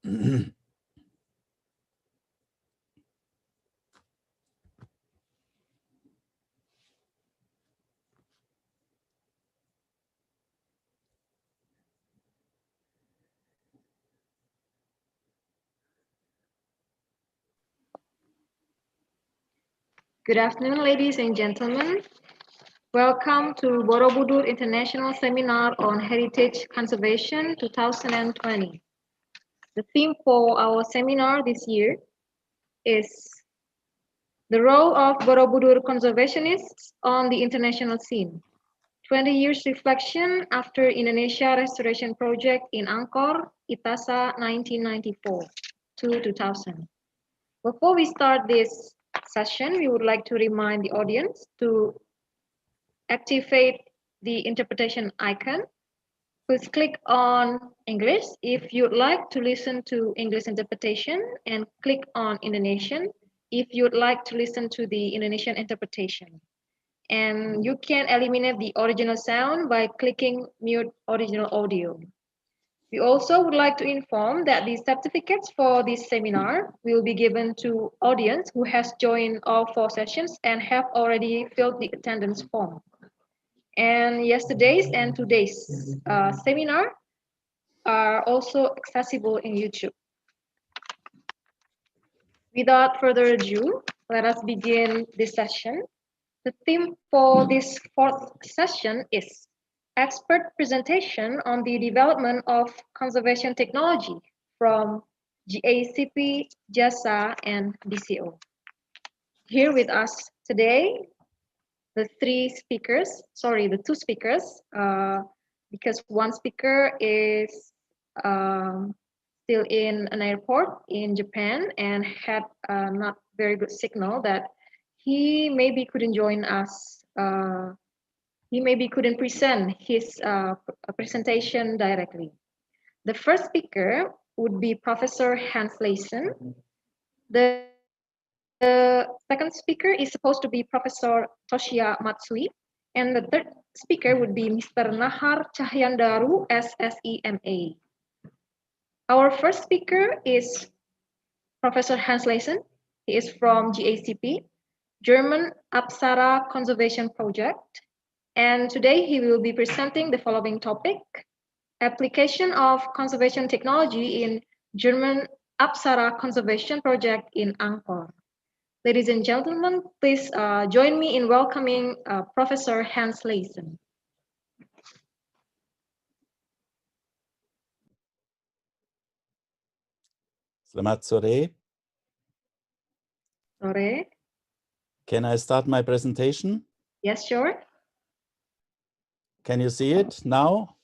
Good afternoon, ladies and gentlemen. Welcome to Borobudur International Seminar on Heritage Conservation 2020. The theme for our seminar this year is the role of Borobudur conservationists on the international scene. 20 years reflection after Indonesia Restoration Project in Angkor, Itasa 1994 to 2000. Before we start this session, we would like to remind the audience to activate the interpretation icon. Please click on English if you'd like to listen to English interpretation, and click on Indonesian if you'd like to listen to the Indonesian interpretation. And you can eliminate the original sound by clicking mute original audio. We also would like to inform that the certificates for this seminar will be given to audience who has joined all 4 sessions and have already filled the attendance form. And yesterday's and today's seminar are also accessible in YouTube. Without further ado, let us begin this session. The theme for this 4th session is expert presentation on the development of conservation technology from GACP, JASA, and BCO. Here with us today, the 2 speakers, because one speaker is still in an airport in Japan and had not very good signal that he maybe couldn't join us. He maybe couldn't present his presentation directly. The first speaker would be Professor Hans Leysen. The second speaker is supposed to be Professor Toshiya Matsui. And the third speaker would be Mr. Nahar Cahyandaru, SSEMA. Our first speaker is Professor Hans Leysen. He is from GACP, German Apsara Conservation Project. And today he will be presenting the following topic: application of conservation technology in German Apsara Conservation Project in Angkor. Ladies and gentlemen, please join me in welcoming Professor Hans Leysen. Selamat sore. Sore. Can I start my presentation? Yes, sure. Can you see it now?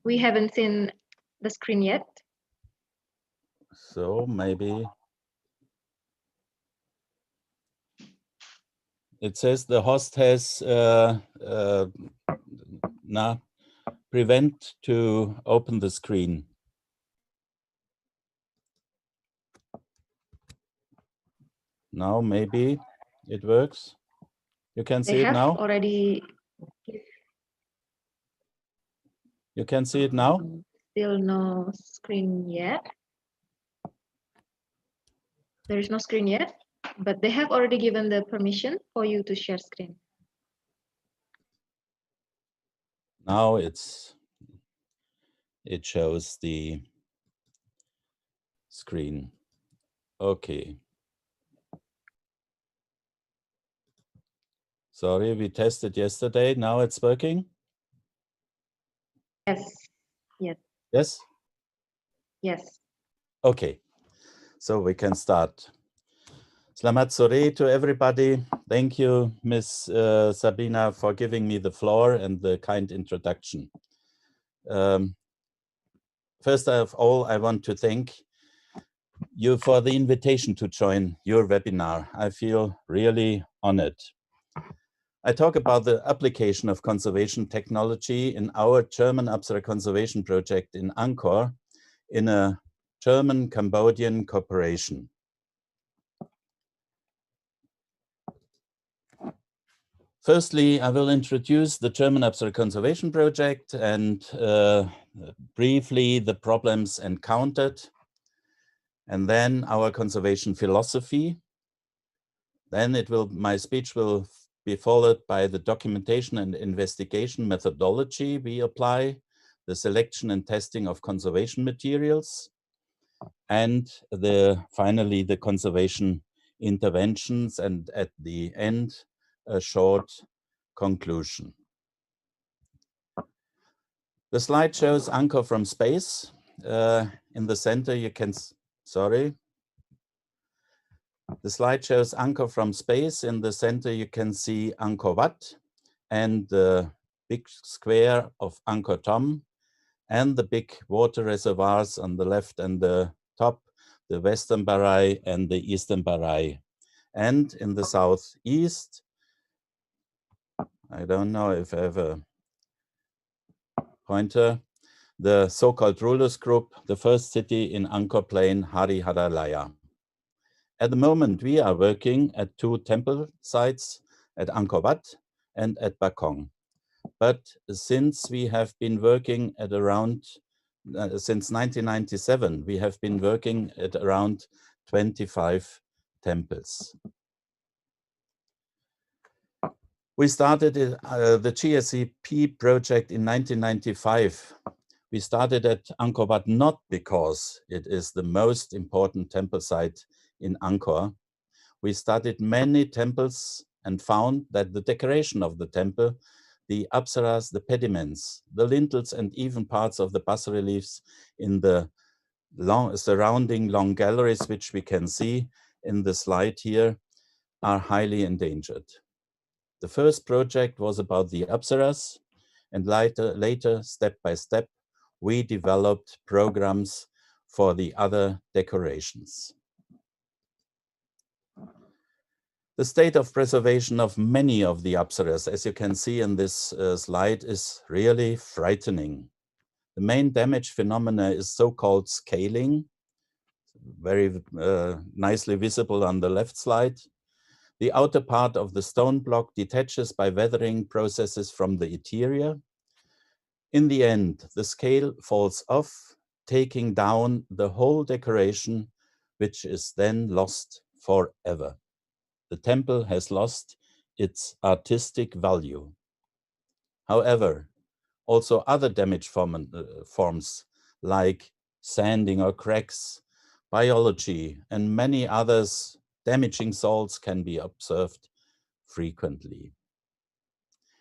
We haven't seen the screen yet. So maybe it says the host has prevent to open the screen. Now maybe it works. You can see it now? Already. You can see it now? Still no screen yet. There is no screen yet, but they have already given the permission for you to share screen. Now it shows the screen. Okay. Sorry, we tested yesterday. Now it's working? Yes. Yes. Yes? Yes. Okay. So we can start. Selamat sore to everybody. Thank you, Ms. Sabina, for giving me the floor and the kind introduction. First of all, I want to thank you for the invitation to join your webinar. I feel really honored. I talk about the application of conservation technology in our German Apsara Conservation Project in Angkor in a German-Cambodian cooperation. Firstly, I will introduce the German Abstract Conservation Project and briefly the problems encountered, and then our conservation philosophy. Then my speech will be followed by the documentation and investigation methodology we apply, the selection and testing of conservation materials, and finally the conservation interventions, and at the end, a short conclusion. The slide shows anchor from space. In the center you can, the slide shows anchor from space. In the center you can see Angkor Wat and the big square of Angkor Thom and the big water reservoirs on the left and the top, the Western Barai and the Eastern Barai. And in the southeast, I don't know if I have a pointer, the so-called rulers group, the first city in Angkor Plain, Hariharalaya. At the moment, we are working at 2 temple sites, at Angkor Wat and at Bakong. But since we have been working at around, since 1997, we have been working at around 25 temples. We started the GSCP project in 1995. We started at Angkor Wat not because it is the most important temple site in Angkor. We studied many temples and found that the decoration of the temple, the apsaras, the pediments, the lintels, and even parts of the bas-reliefs in the surrounding long galleries, which we can see in the slide here, are highly endangered. The first project was about the apsaras, and later, step by step, we developed programs for the other decorations. The state of preservation of many of the apsaras, as you can see in this slide, is really frightening. The main damage phenomena is so-called scaling, very nicely visible on the left slide. The outer part of the stone block detaches by weathering processes from the interior. In the end, the scale falls off, taking down the whole decoration, which is then lost forever. The temple has lost its artistic value. However, also other damage forms like sanding or cracks, biology, and many others damaging salts can be observed frequently.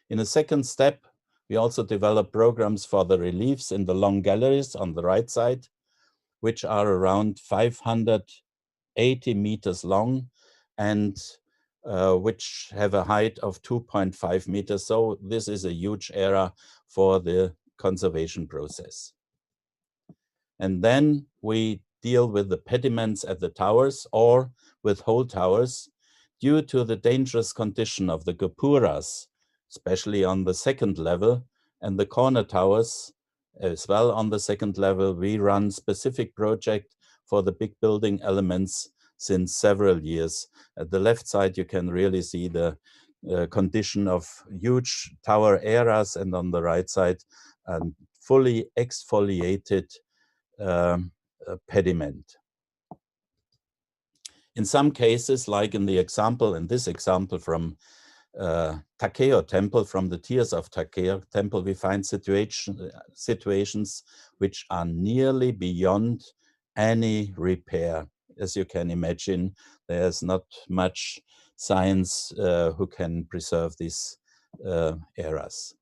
In a second step, we also develop programs for the reliefs in the long galleries on the right side, which are around 580 meters long and which have a height of 2.5 meters. So this is a huge area for the conservation process. And then we deal with the pediments at the towers or with whole towers due to the dangerous condition of the gopuras, especially on the second level, and the corner towers as well on the second level. We run specific project for the big building elements since several years. At the left side, you can really see the condition of huge tower areas, and on the right side, fully exfoliated pediment. In some cases, like in this example from Takeo Temple, from the tiers of Takeo Temple, we find situations which are nearly beyond any repair. As you can imagine, there's not much science who can preserve these eras.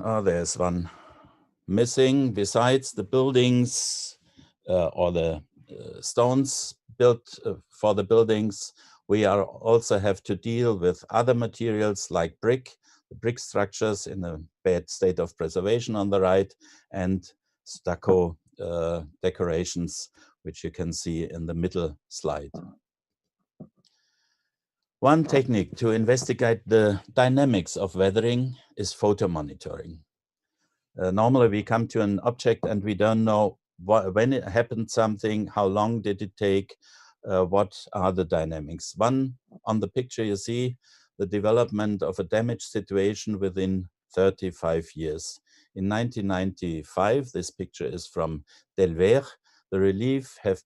Oh, there's one missing. Besides the buildings or the stones built for the buildings, we also have to deal with other materials like brick, the brick structures in a bad state of preservation on the right, and stucco decorations, which you can see in the middle slide. One technique to investigate the dynamics of weathering is photo monitoring. Normally we come to an object and we don't know when it happened something, how long did it take, what are the dynamics. One, on the picture you see the development of a damage situation within 35 years. In 1995, this picture is from Delver. The reliefs have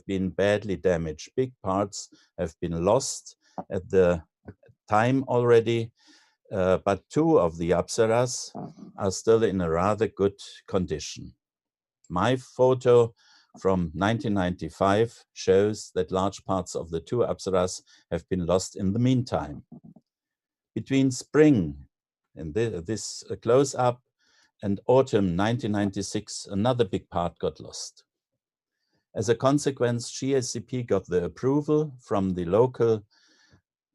been badly damaged. Big parts have been lost at the time already, but two of the apsaras are still in a rather good condition. My photo from 1995 shows that large parts of the two apsaras have been lost in the meantime. Between spring and this close-up and autumn 1996, another big part got lost. As a consequence, GSCP got the approval from the local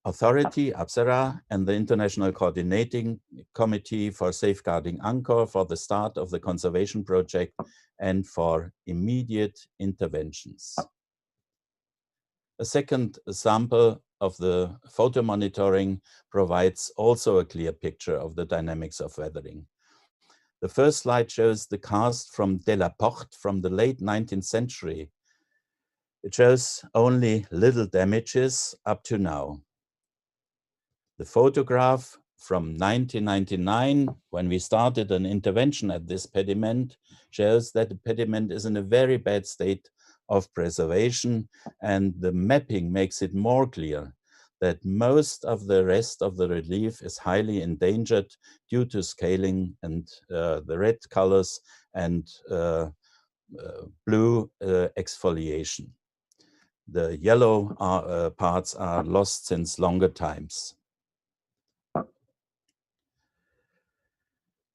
authority, Apsara, and the International Coordinating Committee for Safeguarding Angkor for the start of the conservation project and for immediate interventions. A second sample of the photo monitoring provides also a clear picture of the dynamics of weathering. The first slide shows the cast from De la Porte from the late 19th century. It shows only little damages up to now. The photograph from 1999, when we started an intervention at this pediment, shows that the pediment is in a very bad state of preservation, and the mapping makes it more clear that most of the rest of the relief is highly endangered due to scaling and the red colors and blue exfoliation. The yellow parts are lost since longer times.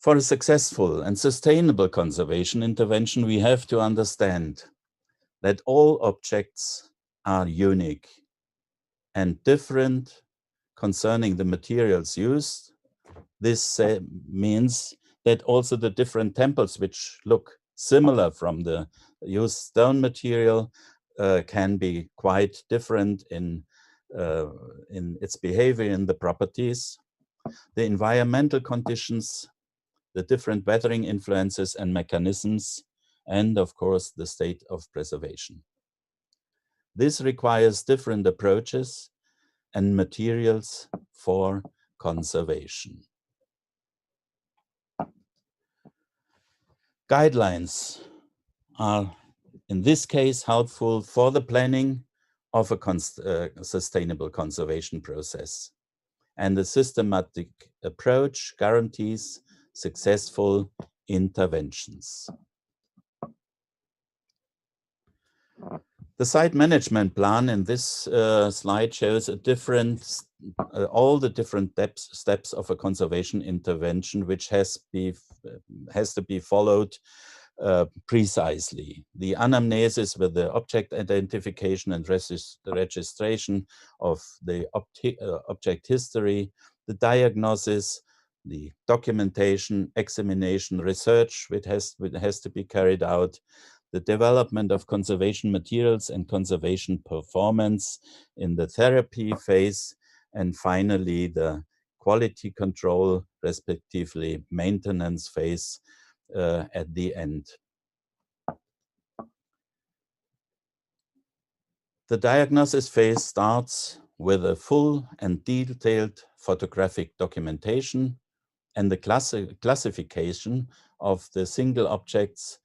For a successful and sustainable conservation intervention, we have to understand that all objects are unique and different concerning the materials used. This means that also the different temples, which look similar from the used stone material, can be quite different in its behavior and the properties. The environmental conditions, the different weathering influences and mechanisms, and of course, the state of preservation. This requires different approaches and materials for conservation. Guidelines are, in this case, helpful for the planning of a sustainable conservation process. And the systematic approach guarantees successful interventions. The site management plan in this slide shows all the different steps of a conservation intervention, which has to be followed precisely. The anamnesis with the object identification and registration of the object history, the diagnosis, the documentation, examination, research, which has to be carried out, the development of conservation materials and conservation performance in the therapy phase, and finally the quality control, respectively maintenance phase at the end. The diagnosis phase starts with a full and detailed photographic documentation and the classification of the single objects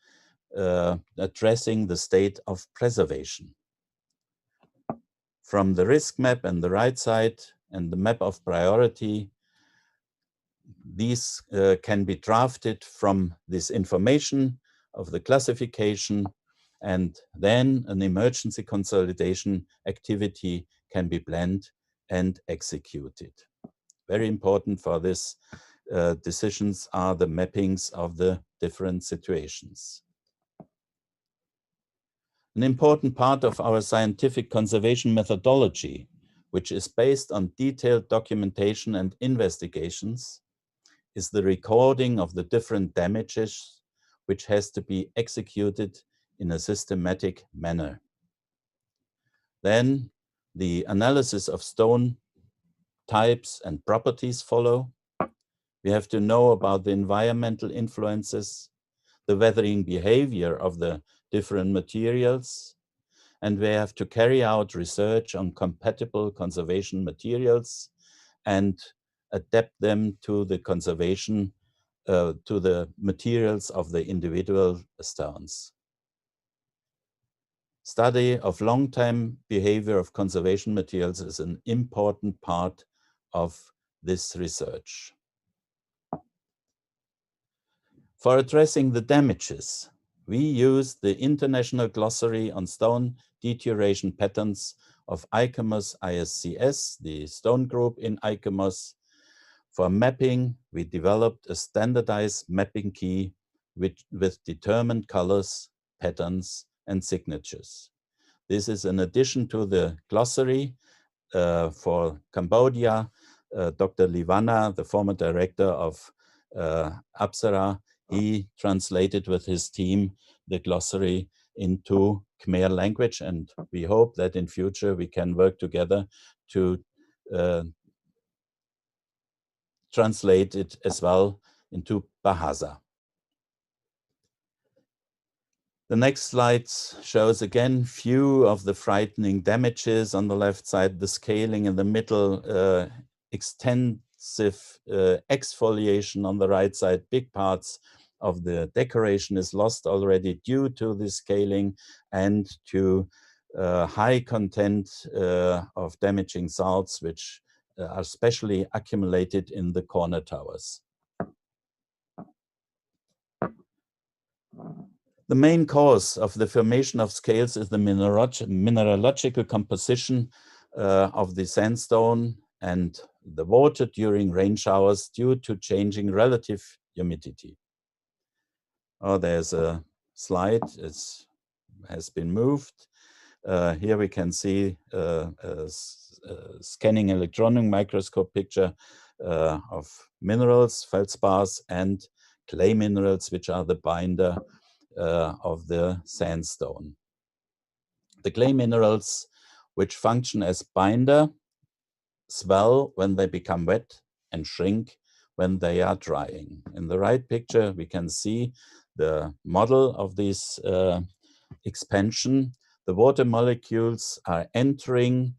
addressing the state of preservation. From the risk map on the right side and the map of priority, these can be drafted from this information of the classification, and then an emergency consolidation activity can be planned and executed. Very important for this decisions are the mappings of the different situations. An important part of our scientific conservation methodology, which is based on detailed documentation and investigations, is the recording of the different damages, which has to be executed in a systematic manner. Then the analysis of stone types and properties follow. We have to know about the environmental influences, the weathering behavior of the different materials, and we have to carry out research on compatible conservation materials and adapt them to the conservation, to the materials of the individual stones. Study of long-time behavior of conservation materials is an important part of this research. For addressing the damages, we use the International Glossary on Stone Deterioration Patterns of ICOMOS ISCS, the stone group in ICOMOS. For mapping, we developed a standardized mapping key with determined colors, patterns, and signatures. This is in addition to the glossary for Cambodia. Dr. Livana, the former director of Apsara, he translated with his team the glossary into Khmer language, and we hope that in future we can work together to translate it as well into Bahasa. The next slide shows again few of the frightening damages on the left side, the scaling in the middle, extensive exfoliation on the right side. Big parts of the decoration is lost already due to the scaling and to high content of damaging salts, which are specially accumulated in the corner towers. The main cause of the formation of scales is the mineralogical composition of the sandstone and the water during rain showers due to changing relative humidity. Oh, there's a slide, it has been moved. Here we can see a scanning electron microscope picture of minerals, feldspars, and clay minerals, which are the binder of the sandstone. The clay minerals, which function as binder, swell when they become wet and shrink when they are drying. In the right picture, we can see the model of this expansion. The water molecules are entering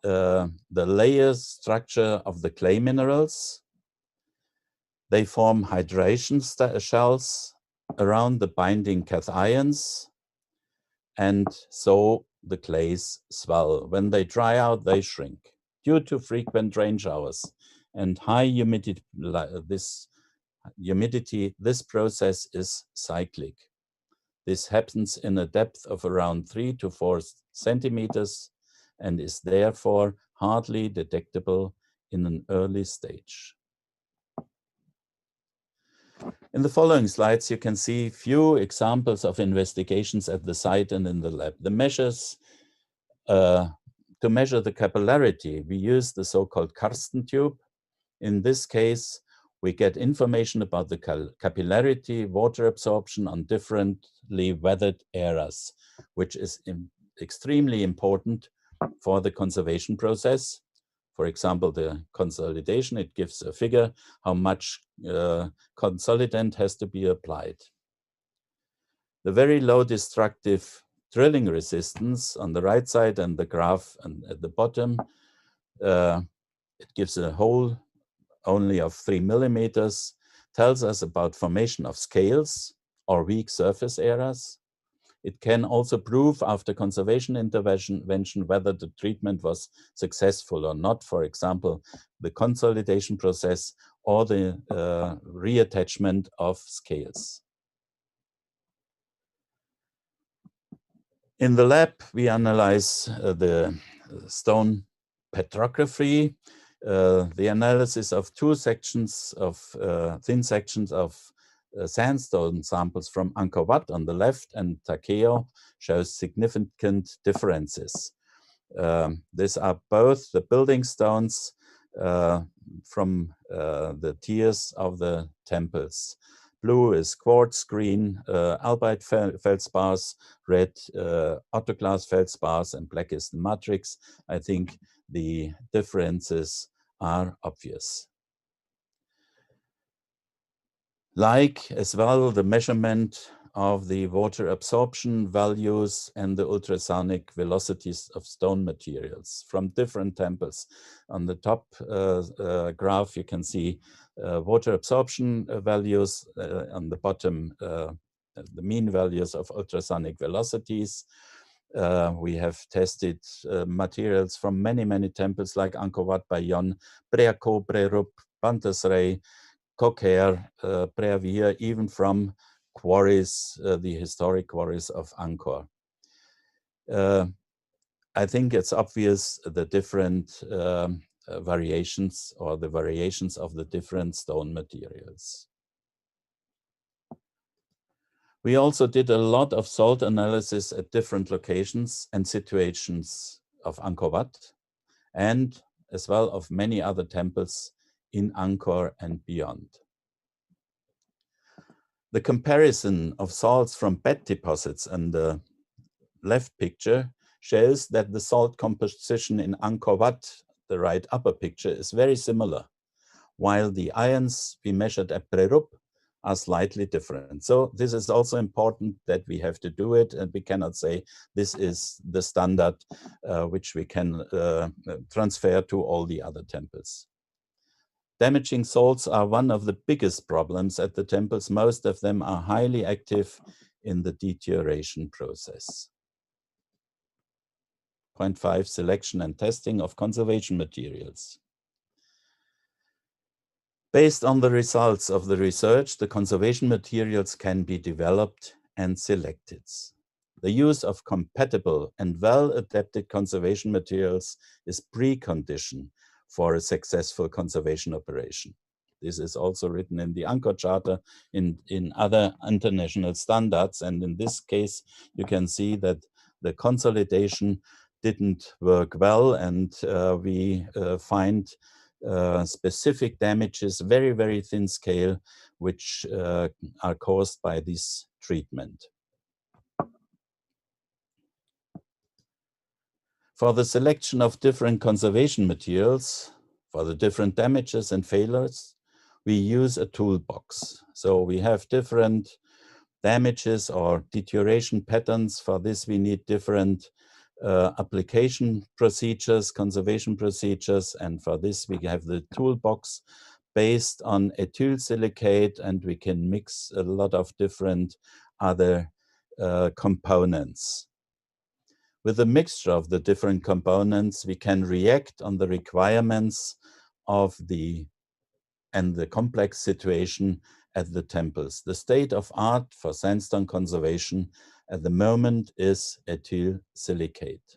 the layer structure of the clay minerals. They form hydration shells around the binding cations, and so the clays swell. When they dry out, they shrink. Due to frequent rain showers and high humidity, this process is cyclic. This happens in a depth of around 3 to 4 centimeters and is therefore hardly detectable in an early stage. In the following slides, you can see few examples of investigations at the site and in the lab. The measures to measure the capillarity, we use the so-called Karsten tube. In this case, we get information about the capillarity, water absorption on differently weathered areas, which is extremely important for the conservation process. For example, the consolidation, it gives a figure how much consolidant has to be applied. The very low destructive drilling resistance on the right side and the graph and at the bottom, it gives a hole only of 3 millimeters, tells us about formation of scales or weak surface areas. It can also prove after conservation intervention whether the treatment was successful or not. For example, the consolidation process or the reattachment of scales. In the lab, we analyze the stone petrography, the analysis of two sections of thin sections of sandstone samples from Angkor Wat on the left and Takeo shows significant differences. These are both the building stones from the tiers of the temples. Blue is quartz, green albite feldspars, red autoglass feldspars, and black is the matrix. I think the differences are obvious. like as well the measurement of the water absorption values and the ultrasonic velocities of stone materials from different temples. On the top graph, you can see water absorption values, on the bottom, the mean values of ultrasonic velocities. We have tested materials from many temples like Angkor Wat, Bayon, Preah Ko, Prerup, Bantasrey, Kokher, Preah, even from quarries, the historic quarries of Angkor. I think it's obvious the different variations or the variations of the different stone materials. We also did a lot of salt analysis at different locations and situations of Angkor Wat, and as well of many other temples in Angkor and beyond. The comparison of salts from bed deposits in the left picture shows that the salt composition in Angkor Wat, the right upper picture, is very similar, while the ions we measured at Prerup are slightly different. So this is also important that we have to do it, and we cannot say this is the standard which we can transfer to all the other temples. Damaging salts are one of the biggest problems at the temples. Most of them are highly active in the deterioration process. Point 5, selection and testing of conservation materials. Based on the results of the research, the conservation materials can be developed and selected. The use of compatible and well-adapted conservation materials is precondition for a successful conservation operation. This is also written in the Angkor Charter, in other international standards, and in this case, you can see that the consolidation didn't work well, and we find specific damages, very thin scale, which are caused by this treatment. For the selection of different conservation materials, for the different damages and failures, we use a toolbox. So we have different damages or deterioration patterns. For this, we need different application procedures, conservation procedures, and for this we have the toolbox based on ethyl silicate, and we can mix a lot of different other components. With a mixture of the different components, we can react on the requirements of the complex situation at the temples. The state of art for sandstone conservation at the moment is ethyl silicate.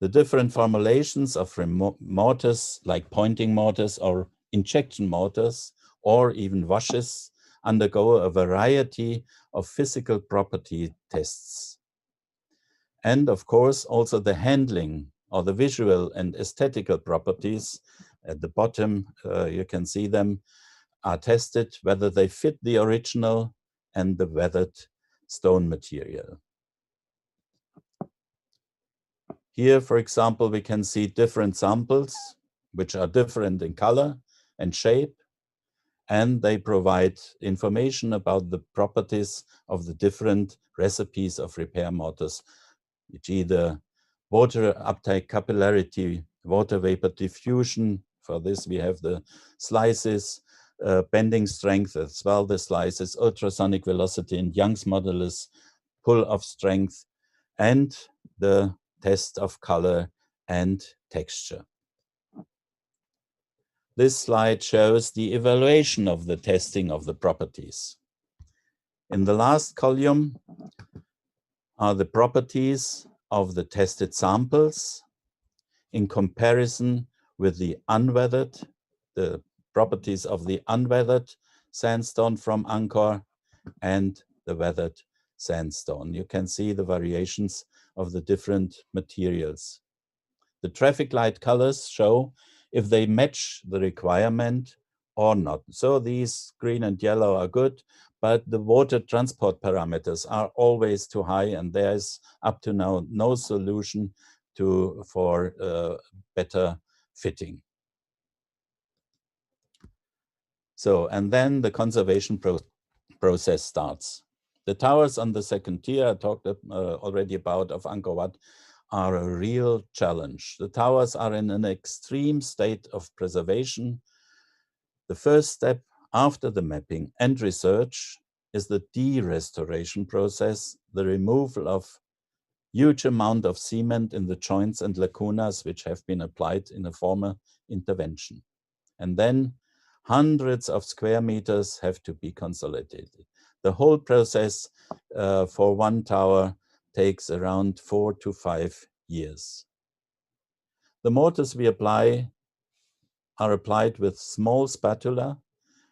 The different formulations of mortars, like pointing mortars or injection mortars, or even washes, undergo a variety of physical property tests. And of course, also the handling or the visual and aesthetical properties at the bottom, you can see them, are tested whether they fit the original and the weathered stone material. Here, for example, we can see different samples which are different in color and shape, and they provide information about the properties of the different recipes of repair mortars, which either water uptake capillarity, water vapor diffusion. For this, we have the slices, bending strength as well, the slices, ultrasonic velocity and Young's modulus, pull-off strength, and the test of color and texture. This slide shows the evaluation of the testing of the properties. In the last column are the properties of the tested samples in comparison with the unweathered, the properties of the unweathered sandstone from Angkor and the weathered sandstone. You can see the variations of the different materials. The traffic light colors show if they match the requirement or not. So these green and yellow are good, but the water transport parameters are always too high, and there is up to now no solution for better fitting. So, and then the conservation process starts. The towers on the second tier I talked already about of Angkor Wat are a real challenge. The towers are in an extreme state of preservation. The first step after the mapping and research is the de-restoration process, the removal of huge amount of cement in the joints and lacunas which have been applied in a former intervention. And then hundreds of square meters have to be consolidated. The whole process for one tower takes around 4 to 5 years. The mortars we apply are applied with small spatula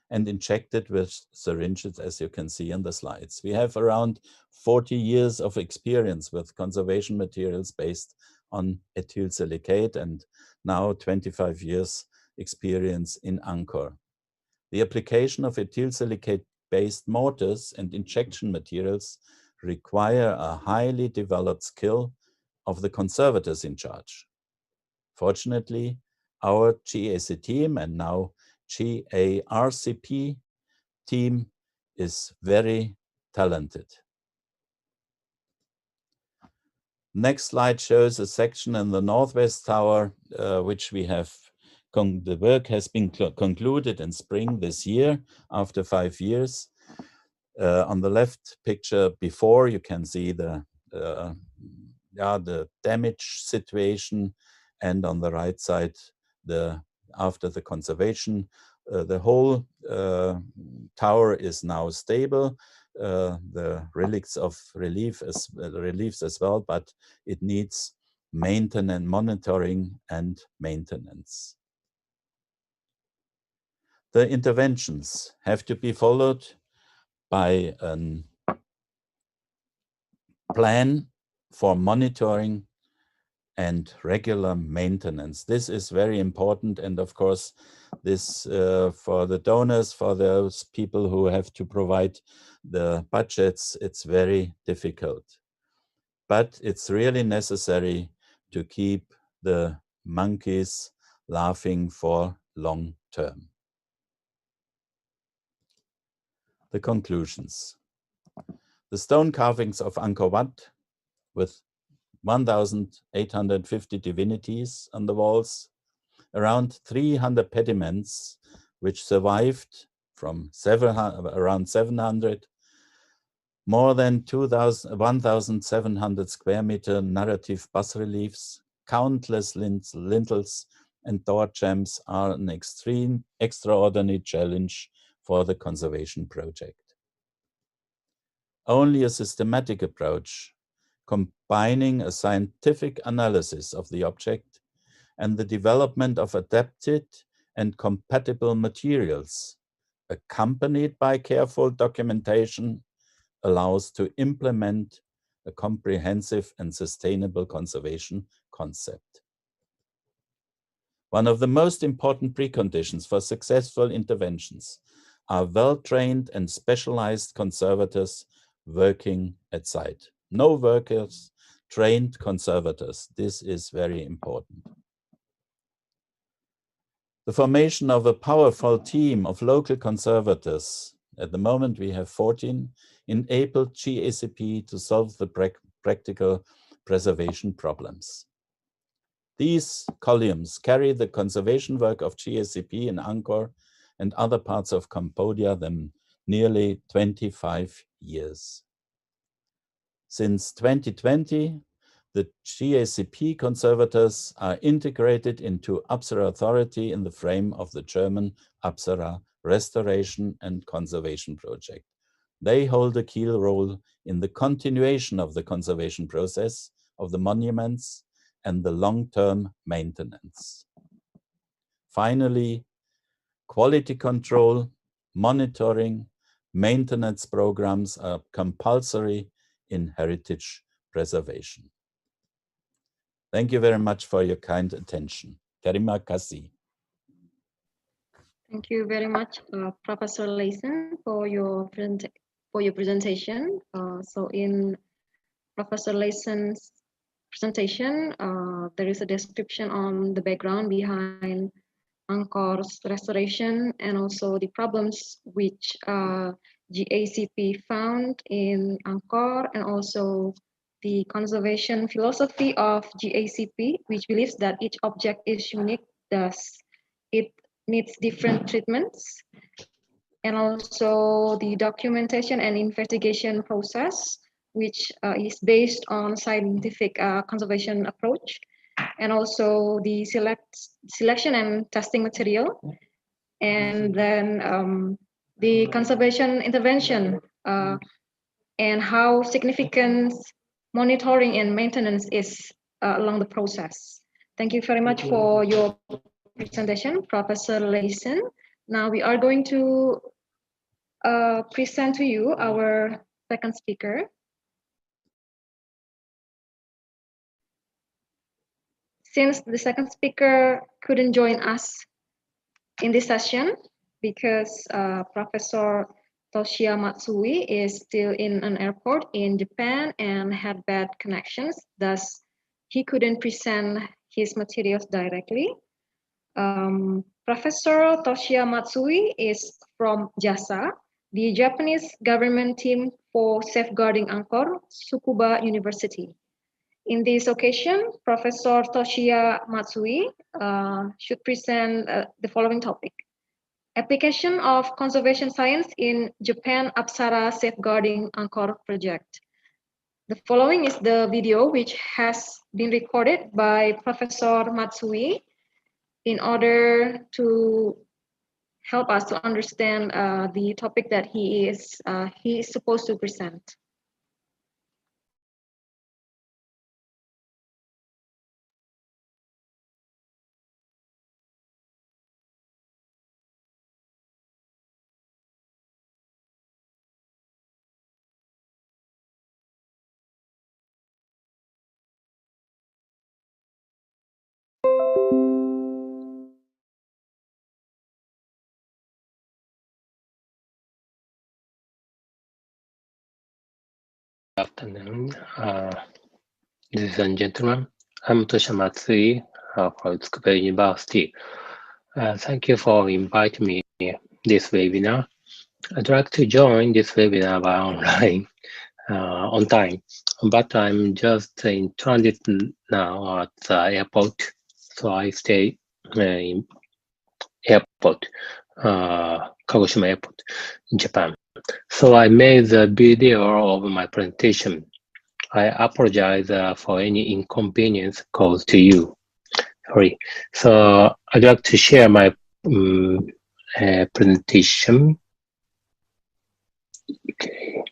and injected with syringes, as you can see in the slides. We have around 40 years of experience with conservation materials based on ethyl silicate and now 25 years experience in Angkor. The application of ethyl silicate-based mortars and injection materials require a highly developed skill of the conservators in charge. Fortunately, our GAC team and now GARCP team is very talented. Next slide shows a section in the Northwest Tower, which we have, the work has been concluded in spring this year after 5 years. On the left picture before, you can see the damage situation, and on the right side, after the conservation. The whole tower is now stable. The reliefs as well, but it needs maintenance, monitoring and maintenance. The interventions have to be followed by a plan for monitoring and regular maintenance. This is very important, and of course this for the donors, for those people who have to provide the budgets, it's very difficult. But it's really necessary to keep the monkeys laughing for long term. The conclusions. The stone carvings of Angkor Wat with 1,850 divinities on the walls, around 300 pediments which survived from around 700, more than 1,700 square meter narrative bas-reliefs, countless lintels and door jambs are an extraordinary challenge for the conservation project. Only a systematic approach, combining a scientific analysis of the object and the development of adapted and compatible materials, accompanied by careful documentation, allows to implement a comprehensive and sustainable conservation concept. One of the most important preconditions for successful interventions are well-trained and specialized conservators working at site. No workers, trained conservators. This is very important. The formation of a powerful team of local conservators, at the moment we have 14, enabled GACP to solve the practical preservation problems. These columns carry the conservation work of GACP in Angkor and other parts of Cambodia than nearly 25 years. Since 2020, the GACP conservators are integrated into Apsara Authority in the frame of the German Apsara Restoration and Conservation Project. They hold a key role in the continuation of the conservation process of the monuments and the long-term maintenance. Finally, quality control, monitoring, maintenance programs are compulsory in heritage preservation. Thank you very much for your kind attention. Terima kasih. Thank you very much, Professor Layson, for your presentation. So in Professor Layson's presentation, there is a description on the background behind Angkor's restoration and also the problems which GACP found in Angkor, and also the conservation philosophy of GACP, which believes that each object is unique, thus it needs different treatments, and also the documentation and investigation process, which is based on scientific conservation approach, and also the selection and testing material, and then the conservation intervention and how significant monitoring and maintenance is along the process. Thank you very much for your presentation, Professor Leisen. Now we are going to present to you our second speaker. Since the second speaker couldn't join us in this session because Professor Toshia Matsui is still in an airport in Japan and had bad connections, thus he couldn't present his materials directly. Professor Toshia Matsui is from JASA, the Japanese government team for safeguarding Angkor, Tsukuba University. In this occasion, Professor Toshia Matsui should present the following topic: Application of Conservation Science in Japan Apsara Safeguarding Angkor Project. The following is the video which has been recorded by Professor Matsui in order to help us to understand the topic that he is supposed to present. Good afternoon, ladies and gentlemen. I'm Tosha Matsui from Tsukuba University. Thank you for inviting me this webinar. I'd like to join this webinar by online on time, but I'm just in transit now at the airport, so I stay in airport, Kagoshima Airport in Japan. So I made the video of my presentation. I apologize for any inconvenience caused to you. Sorry. So I'd like to share my presentation. Okay.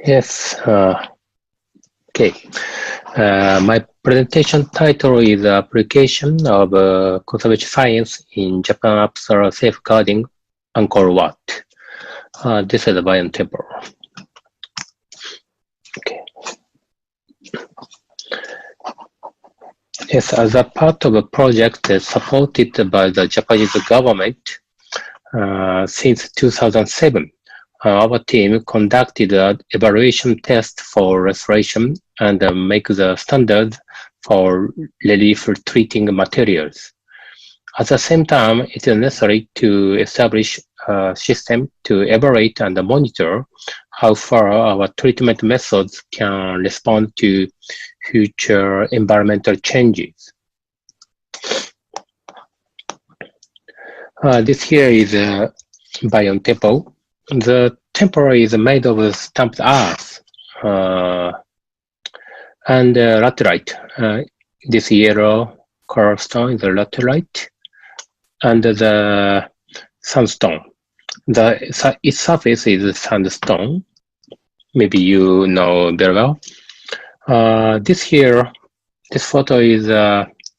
Yes. Okay. My presentation title is Application of Conservation Science in Japan Apsara Safeguarding Angkor Wat. This is the Bayon Temple. Okay. Yes, as a part of a project supported by the Japanese government since 2007, our team conducted an evaluation test for restoration and make the standards for relief treating materials. At the same time, it is necessary to establish a system to evaluate and monitor how far our treatment methods can respond to future environmental changes. This here is a Bayon Temple. The temple is made of stamped earth and laterite. This yellow color stone is a laterite, and the sandstone. Its surface is sandstone. Maybe you know very well. This photo is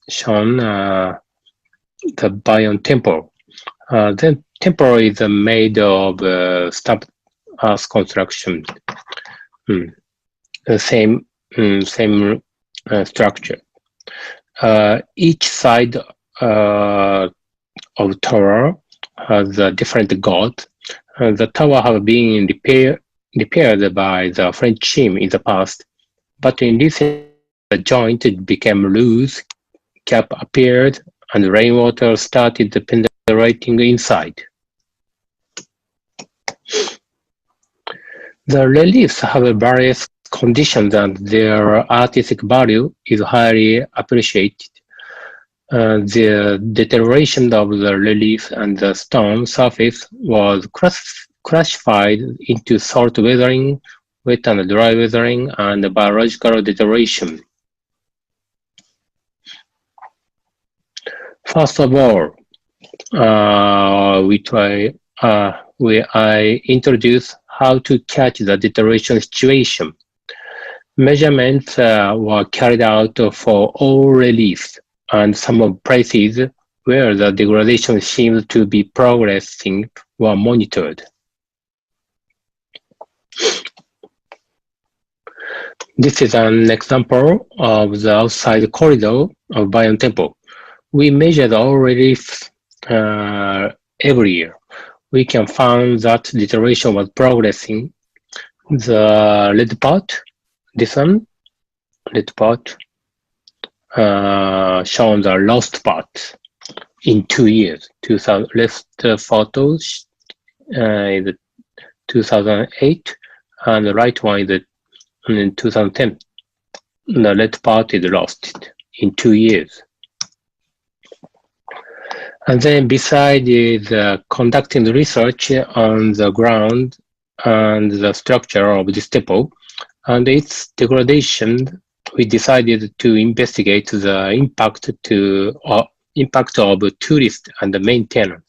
shown the Bayon Temple. The temple is made of stamped earth construction. Same structure. Each side of tower has a different god. The tower have been repaired by the French team in the past, but in recent years the joint became loose, cap appeared, and rainwater started penetrating inside. The reliefs have various conditions and their artistic value is highly appreciated. The deterioration of the relief and the stone surface was classified into salt weathering, wet and dry weathering, and biological deterioration. First of all, I introduce how to catch the deterioration situation. Measurements were carried out for all reliefs, and some places where the degradation seems to be progressing were monitored. This is an example of the outside corridor of Bayon Temple. We measured all reliefs every year. We can find that deterioration was progressing. The red part, this one, red part, shown the lost part in 2 years. Left photos is 2008, and the right one is in 2010. The red part is lost in 2 years. And then beside is conducting the research on the ground and the structure of this temple and its degradation, we decided to investigate the impact of tourists and the maintenance.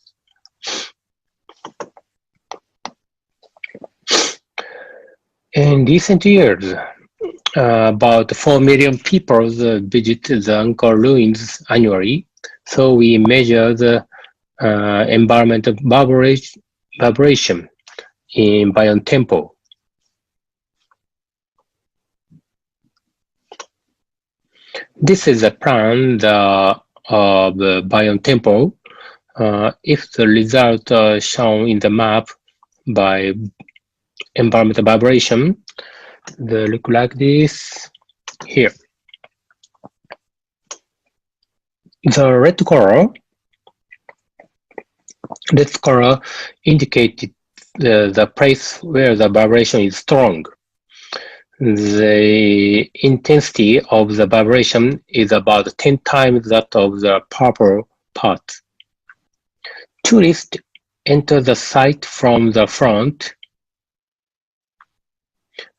In recent years, about 4 million people visit the Angkor ruins annually. So we measure the environmental vibration in Bayon Temple. This is a plan of Bayon Temple. If the results are shown in the map by environmental vibration, they look like this here. The red color indicated the place where the vibration is strong. The intensity of the vibration is about 10 times that of the purple part. Tourists enter the site from the front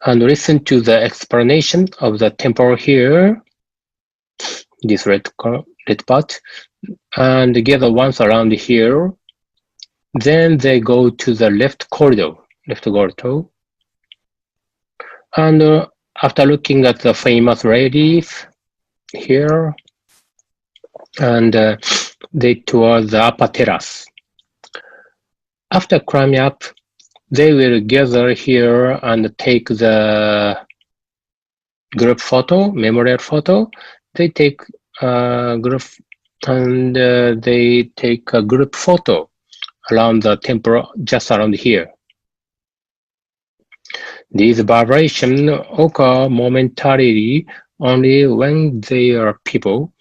and listen to the explanation of the temple here, this red part, and gather once around here. Then they go to the left corridor, and after looking at the famous relief here, and they tour the upper terrace. After climbing up, they will gather here and take the group photo, memorial photo. They take group and they take a group photo around the temple, just around here. These vibrations occur momentarily only when there are people,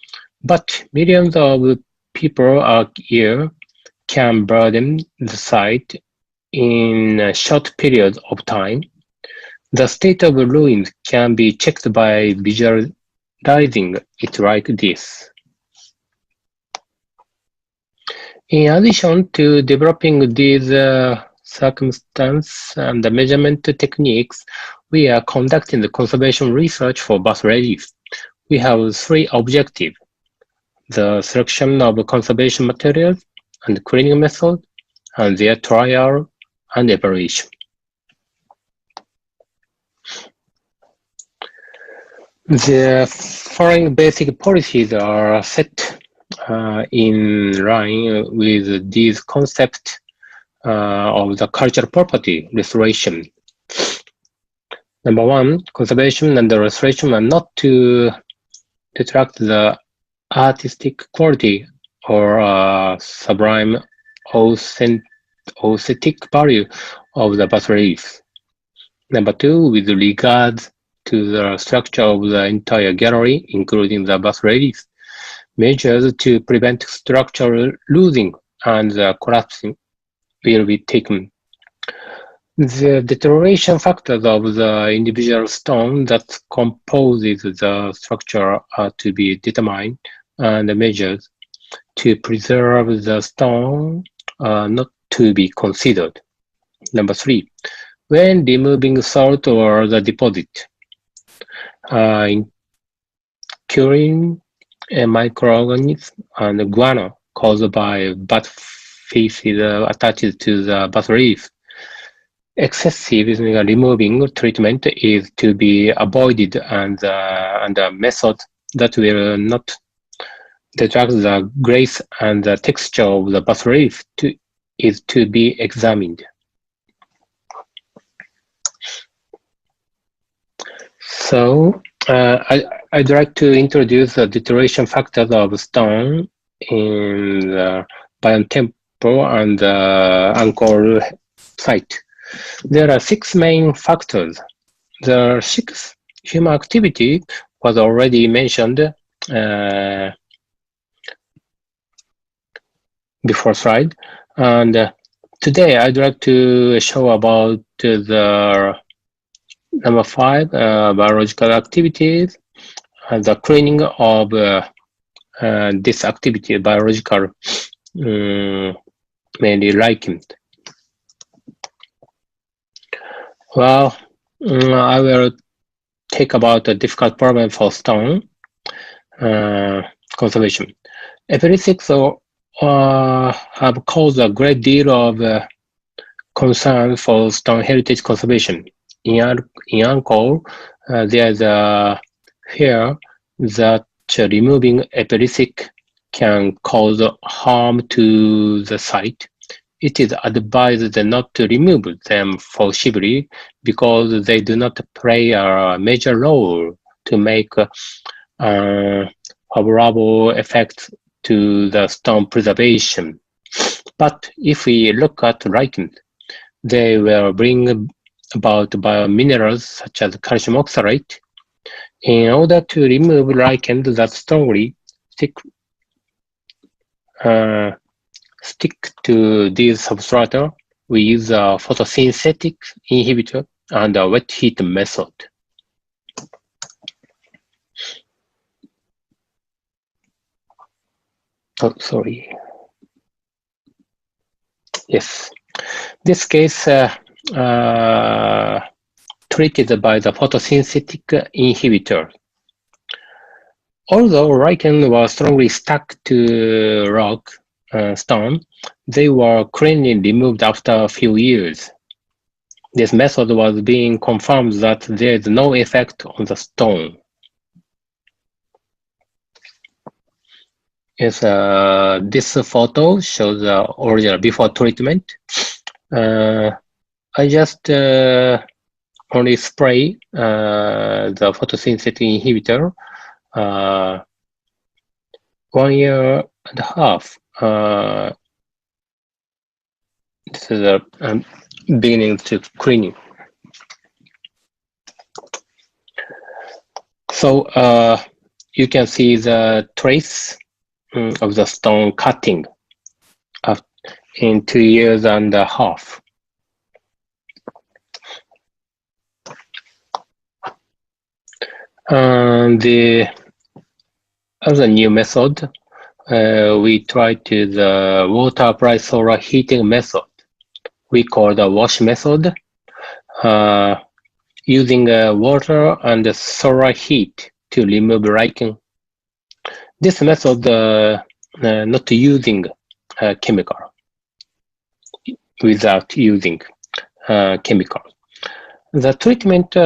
but millions of people a year can burden the site in a short period of time. The state of ruins can be checked by visualizing it like this. In addition to developing these circumstance and the measurement techniques, we are conducting the conservation research for bas relief. We have 3 objectives: the selection of conservation materials and cleaning method, and their trial and evaluation. The following basic policies are set in line with these concepts of the cultural property restoration. Number 1, conservation and the restoration are not to detract the artistic quality or sublime aesthetic value of the bas reliefs. Number two, with regards to the structure of the entire gallery, including the bas reliefs, measures to prevent structural losing and collapsing will be taken. The deterioration factors of the individual stone that composes the structure are to be determined and measured to preserve the stone not to be considered. Number three, when removing salt or the deposit, curing microorganisms and guano caused by bat feces attached to the bas relief. Excessive removing treatment is to be avoided, and a method that will not detract the grace and the texture of the bas relief is to be examined. So I'd like to introduce the deterioration factors of stone in the Bayon Temple and the Angkor site. There are 6 main factors. The 6th, human activity, was already mentioned before slide. And today I'd like to show about the number 5, biological activities, and the cleaning of this activity, biological, mainly lichen. Well, I will take about a difficult problem for stone conservation. Epileptics have caused a great deal of concern for stone heritage conservation. In Angkor, there is a fear that removing epiphytic can cause harm to the site. It is advised not to remove them forcibly because they do not play a major role to make favorable effects to the stone preservation. But if we look at lichens, they will bring about biominerals such as calcium oxalate. In order to remove lichens that strongly stick to these substrata, we use a photosynthetic inhibitor and a wet heat method. Oh, sorry. Yes. This case treated by the photosynthetic inhibitor. Although lichen was strongly stuck to rock stone, they were cleanly removed after a few years. This method was being confirmed that there is no effect on the stone. Yes, this photo shows the original before treatment. I just only spray the photosynthetic inhibitor 1 year and a half. This is a beginning to cleaning. So you can see the trace of the stone cutting in 2 years and a half. And the other new method, we tried to the water applied solar heating method. We call the wash method, using water and solar heat to remove lichen. This method not using chemical, without using chemical. The treatment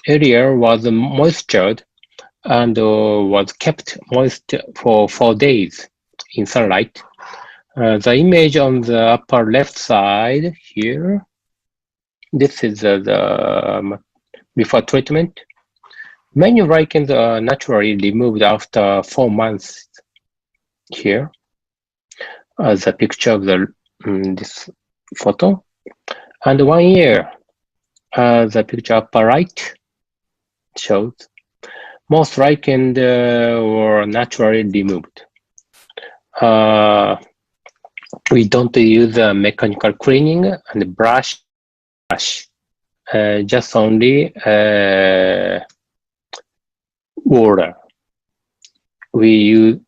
area was moistured and was kept moist for 4 days in sunlight. The image on the upper left side here, this is the before treatment. Many lichens are naturally removed after 4 months here. as a picture of the this photo, and 1 year as a picture upper right shows most lichen were naturally removed. We don't use mechanical cleaning and brush, just only water. We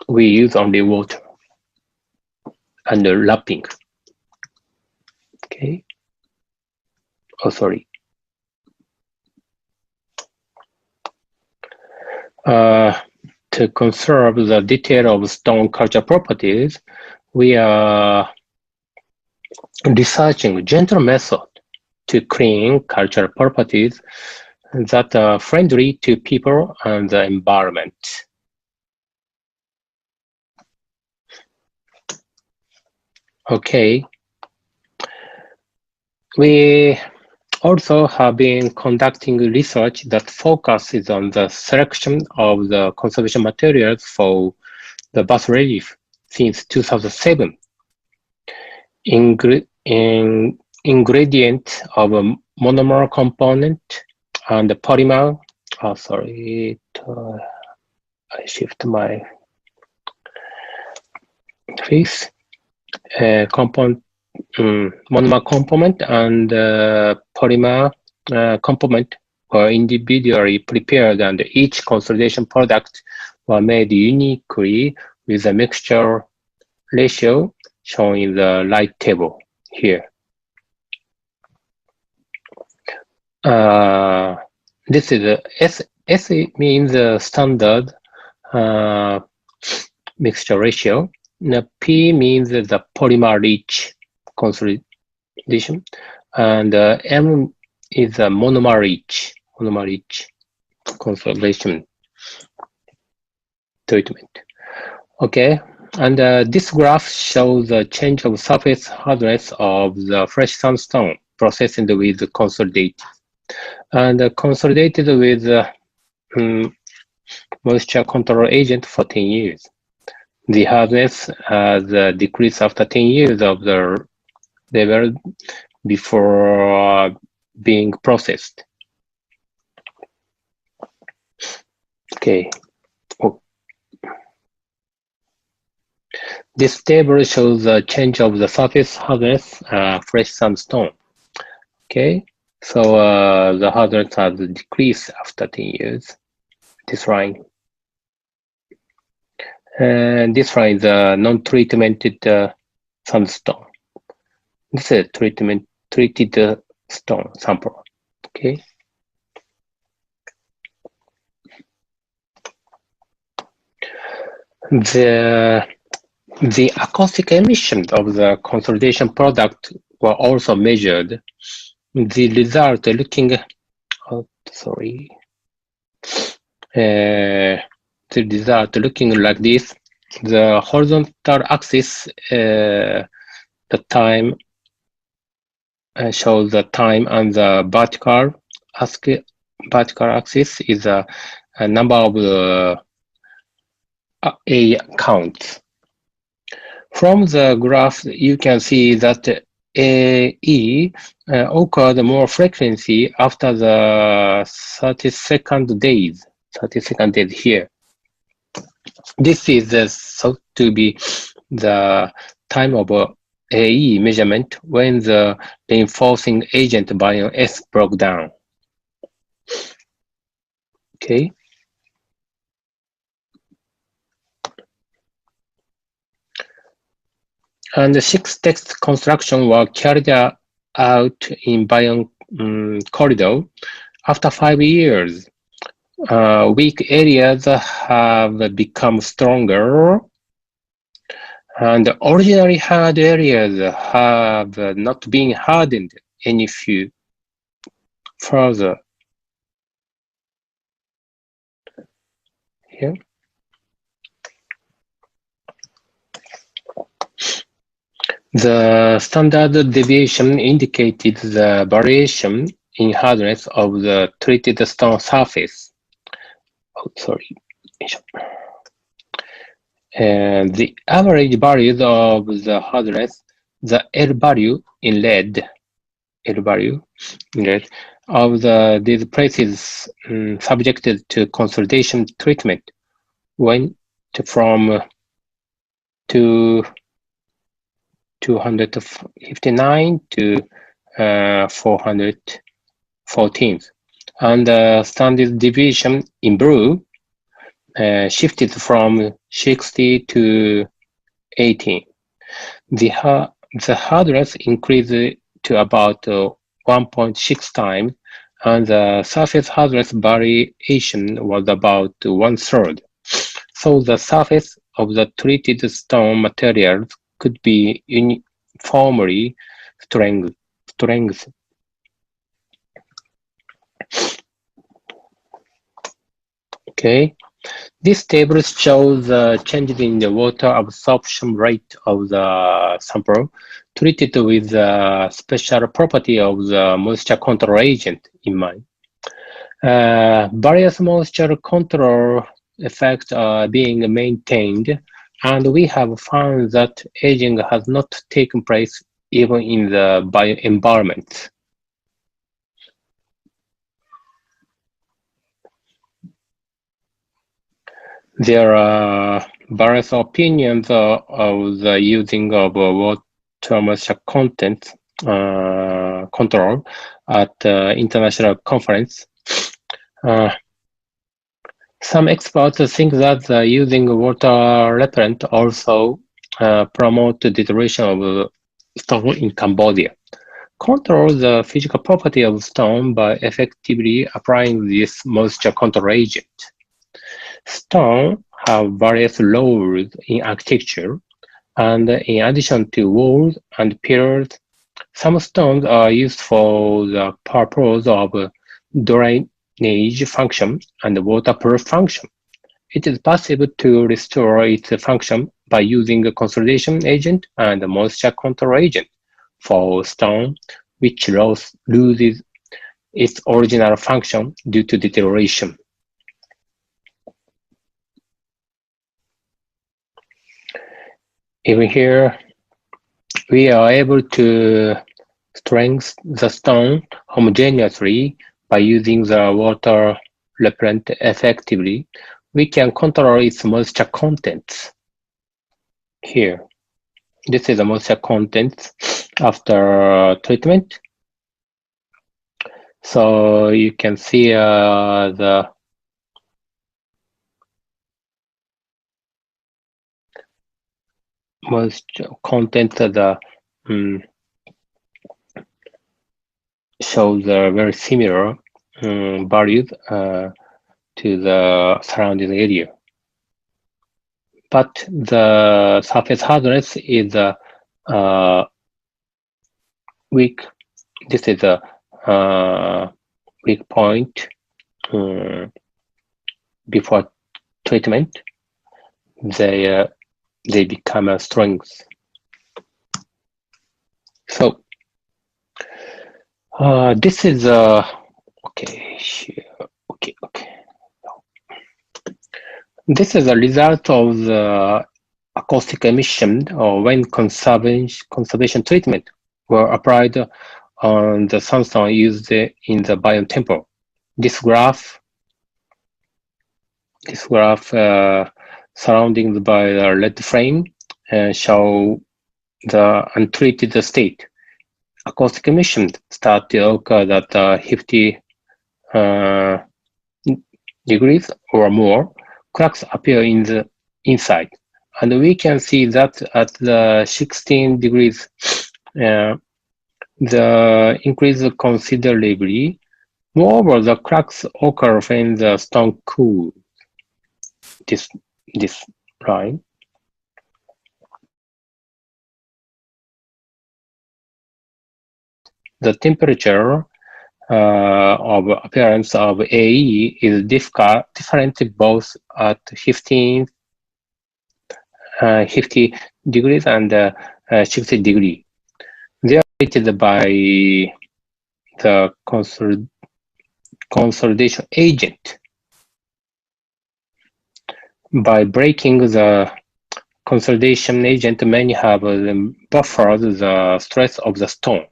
use only water and wrapping. Okay. Oh, sorry. To conserve the detail of stone culture properties, we are researching gentle method to clean cultural properties that are friendly to people and the environment. Okay. We also have been conducting research that focuses on the selection of the conservation materials for the bas relief since 2007. Ingredient of a monomer component and the polymer. Oh, sorry, I shift my face. Component, monomer component and polymer component were individually prepared, and each consolidation product were made uniquely with a mixture ratio shown in the right table here. This is S means standard mixture ratio. P means the polymer rich consolidation, and M is a monomer rich consolidation treatment. Okay, and this graph shows the change of surface hardness of the fresh sandstone processed with consolidated, and consolidated with moisture control agent for 10 years. The hardness has decreased after 10 years of the level before being processed. Okay. Oh. This table shows the change of the surface hardness, fresh sandstone. Okay, so the hardness has decreased after 10 years. This line. And this line is a non-treated sandstone. This is treated stone sample. Okay. The acoustic emissions of the consolidation product were also measured. The result looking, the result looking like this. The horizontal axis, the time, shows the time, and the vertical axis is a number of A counts. From the graph, you can see that AE occurred more frequency after the 32nd days here. This is thought to be the time of AE measurement when the reinforcing agent bion S broke down. Okay. And the 6 text construction were carried out in bion corridor. After 5 years, weak areas have become stronger, and originally hard areas have not been hardened any few further. Here. The standard deviation indicated the variation in hardness of the treated stone surface. Oh, sorry. the average values of the hardness, the L value in red, of these places subjected to consolidation treatment went from 259 to 414, and the standard deviation in blue shifted from 60 to 18. The hardness increased to about 1.6 times, and the surface hardness variation was about 1/3. So the surface of the treated stone materials could be uniformly strength. Okay. This table shows changes in the water absorption rate of the sample treated with the special property of the moisture control agent in mind. Various moisture control effects are being maintained, and we have found that aging has not taken place even in the bioenvironment. There are various opinions of the using of water moisture content control at international conference. Some experts think that using water repellent also promote the deterioration of stone in Cambodia. Control the physical property of stone by effectively applying this moisture control agent. Stone have various roles in architecture, and in addition to walls and pillars, some stones are used for the purpose of drainage function and waterproof function. It is possible to restore its function by using a consolidation agent and a moisture control agent for stone which loses its original function due to deterioration. Even here, we are able to strengthen the stone homogeneously by using the water repellent effectively. We can control its moisture contents. Here, this is the moisture contents after treatment. So you can see the moisture content shows very similar values to the surrounding area. But the surface hardness is weak. This is a weak point before treatment. They become a strength. So this is okay. This is a result of the acoustic emission when conservation treatment were applied on the sandstone used in the biome temple. This graph surrounding by the red frame show the untreated state. Acoustic emission start to occur at 50 degrees or more. Cracks appear in the inside, and we can see that at the 16 degrees, the increase considerably. Moreover, the cracks occur when the stone cools. This line. The temperature of appearance of AE is different both at 50 degrees and 60 degrees. They are rated by the consolidation agent. By breaking the consolidation agent may have buffered the stress of the stone.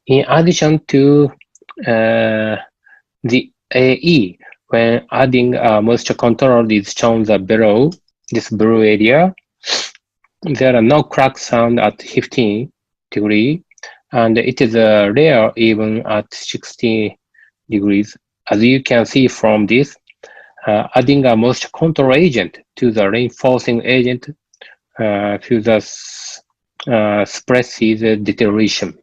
In addition to the AE, when adding moisture control is shown below this blue area, there are no cracks found at 15 degrees, and it is rare even at 60 degrees. As you can see from this, adding a moisture control agent to the reinforcing agent further suppresses deterioration.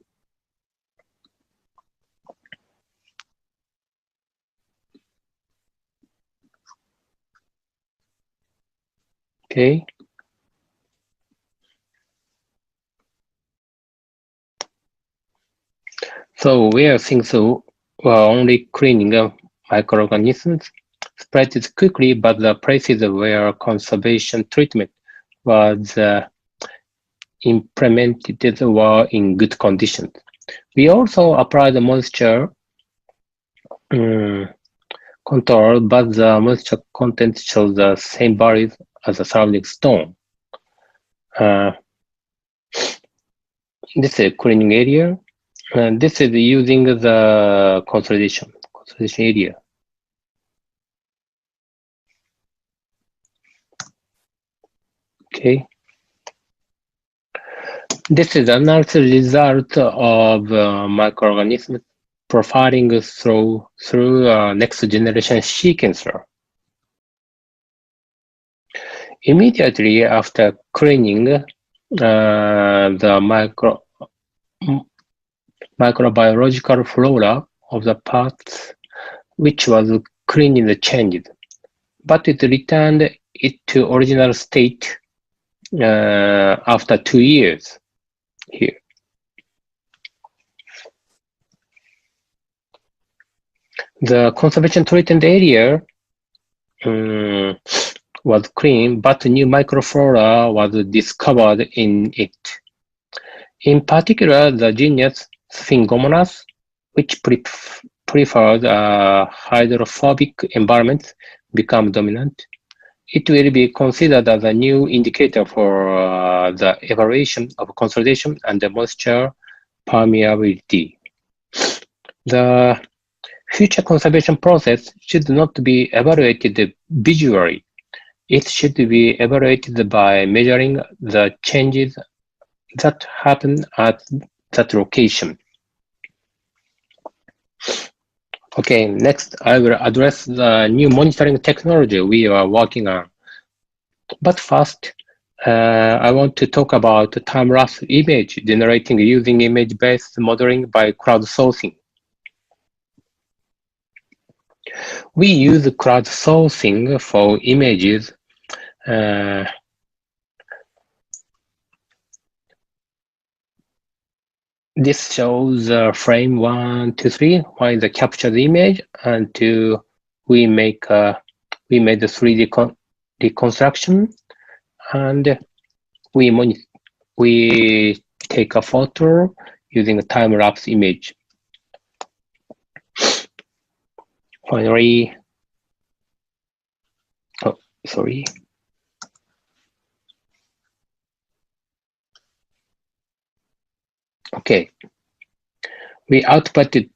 Okay. So where things were only cleaning microorganisms spread quickly, but the places where conservation treatment was implemented were in good conditions. We also applied the moisture control, but the moisture content shows the same values as the surrounding stone. This is a cleaning area. This is using the consolidation area. Okay. This is another result of microorganisms profiling through next generation sequencer. Immediately after cleaning, the microbiological flora of the parts which was cleaned changed, but it returned it to original state after 2 years here. The conservation treatment area was clean, but new microflora was discovered in it. In particular, the genus Sphingomonas, which prefers hydrophobic environments, become dominant. It will be considered as a new indicator for the evaluation of consolidation and the moisture permeability. The future conservation process should not be evaluated visually. It should be evaluated by measuring the changes that happen at that location. Okay, next I will address the new monitoring technology we are working on. But first, I want to talk about time-lapse image generating using image-based modeling by crowdsourcing. We use crowdsourcing for images this shows frame 1, 2, 3, one is the captured image, and 2, we made the 3D reconstruction, and we take a photo using a time-lapse image. Finally, oh, sorry. Okay, we outputted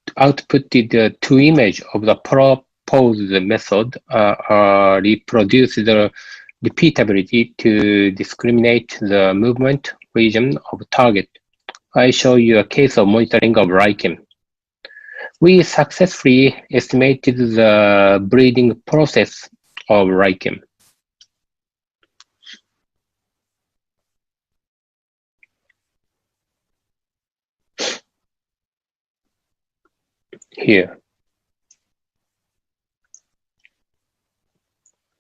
2 images of the proposed method, reproduce the repeatability to discriminate the movement region of target. I show you a case of monitoring of lichen. We successfully estimated the breeding process of lichen. Here.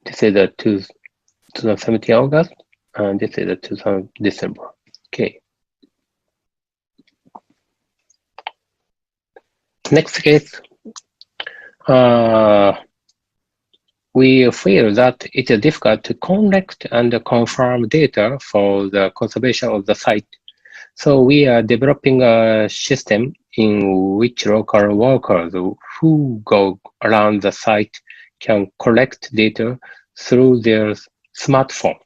This is the 2017 August, and this is the 2000 December. Okay. Next case, we feel that it is difficult to collect and confirm data for the conservation of the site. So we are developing a system in which local workers who go around the site can collect data through their smartphone.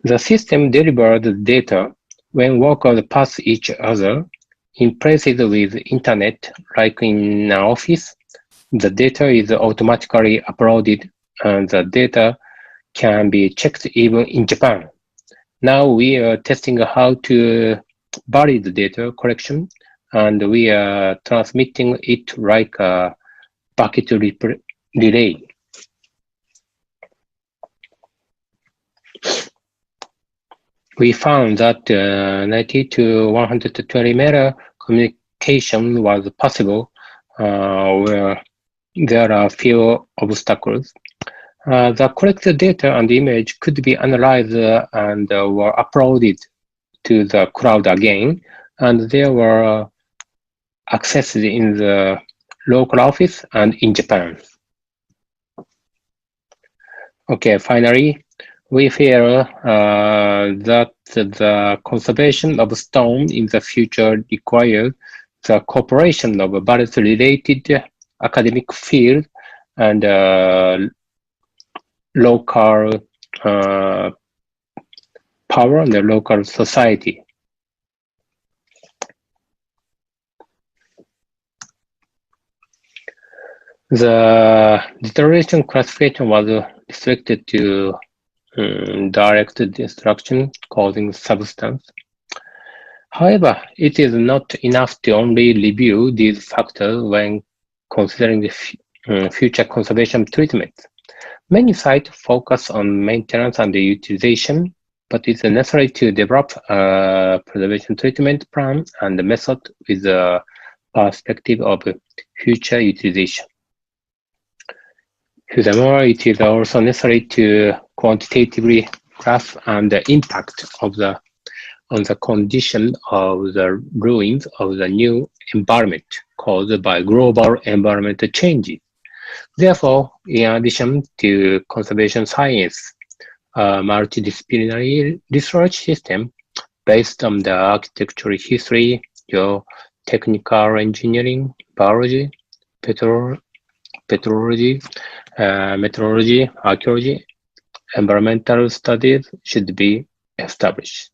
The system delivers the data when workers pass each other. In places with internet, like in an office, the data is automatically uploaded and the data can be checked even in Japan. Now we are testing how to validate data collection, and we are transmitting it like a packet relay. We found that 90 to 120 meter communication was possible where there are few obstacles. The collected data and image could be analyzed and were uploaded to the cloud again, and they were accessed in the local office and in Japan. Okay, finally, we feel that the conservation of stone in the future requires the cooperation of various related academic fields and local power and the local society. The deterioration classification was restricted to direct destruction causing substance. However, it is not enough to only review these factors when considering the future conservation treatments. Many sites focus on maintenance and utilization, but it's necessary to develop a preservation treatment plan and method with the perspective of future utilization. Furthermore, it is also necessary to quantitatively graph the impact of on the condition of the ruins of the new environment caused by global environmental changes. Therefore, in addition to conservation science, a multidisciplinary research system based on the architectural history, geotechnical engineering, biology, petrology, meteorology, archaeology, environmental studies should be established.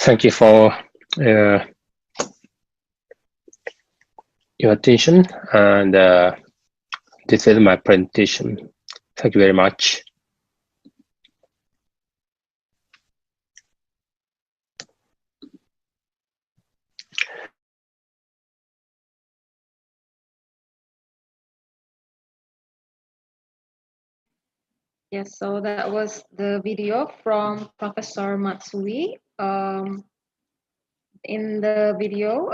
Thank you for your attention, and this is my presentation. Thank you very much. Yes, so that was the video from Professor Matsui. In the video,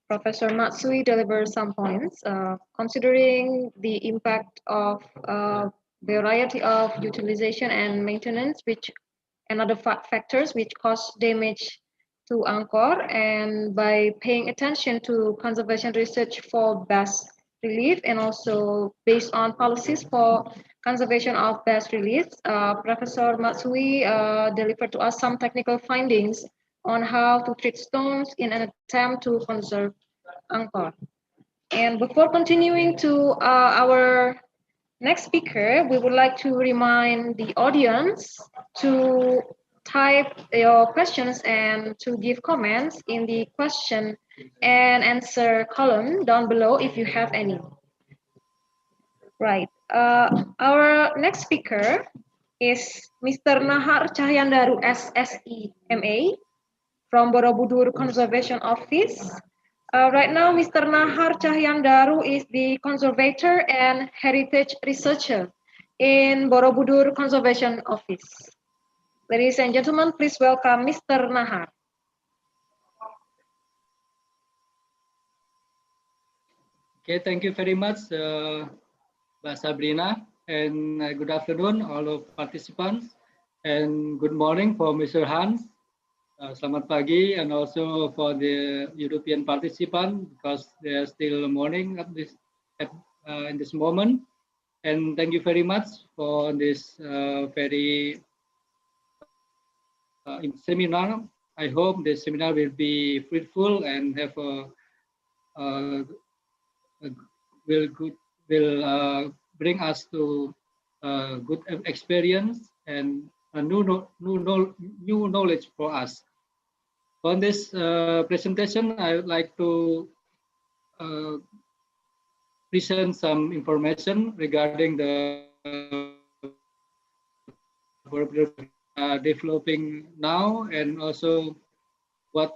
Professor Matsui delivered some points considering the impact of variety of utilization and maintenance, and other factors which cause damage to Angkor, and by paying attention to conservation research for bas relief and also based on policies for conservation of bas relief, Professor Matsui delivered to us some technical findings on how to treat stones in an attempt to conserve Angkor. And before continuing to our next speaker, we would like to remind the audience to type your questions and to give comments in the question and answer column down below if you have any. Right. Our next speaker is Mr. Nahar Cahyandaru, SSEMA, from Borobudur Conservation Office. Right now, Mr. Nahar Cahyandaru is the conservator and heritage researcher in Borobudur Conservation Office. Ladies and gentlemen, please welcome Mr. Nahar. Okay, thank you very much, Mbak Sabrina, and good afternoon, all of participants, and good morning for Mr. Hans. Selamat pagi, and also for the European participant, because they are still morning in this moment. And thank you very much for this very seminar. I hope the seminar will be fruitful and have will bring us to good experience and a new knowledge for us. On this presentation, I would like to uh, present some information regarding the developing now, and also what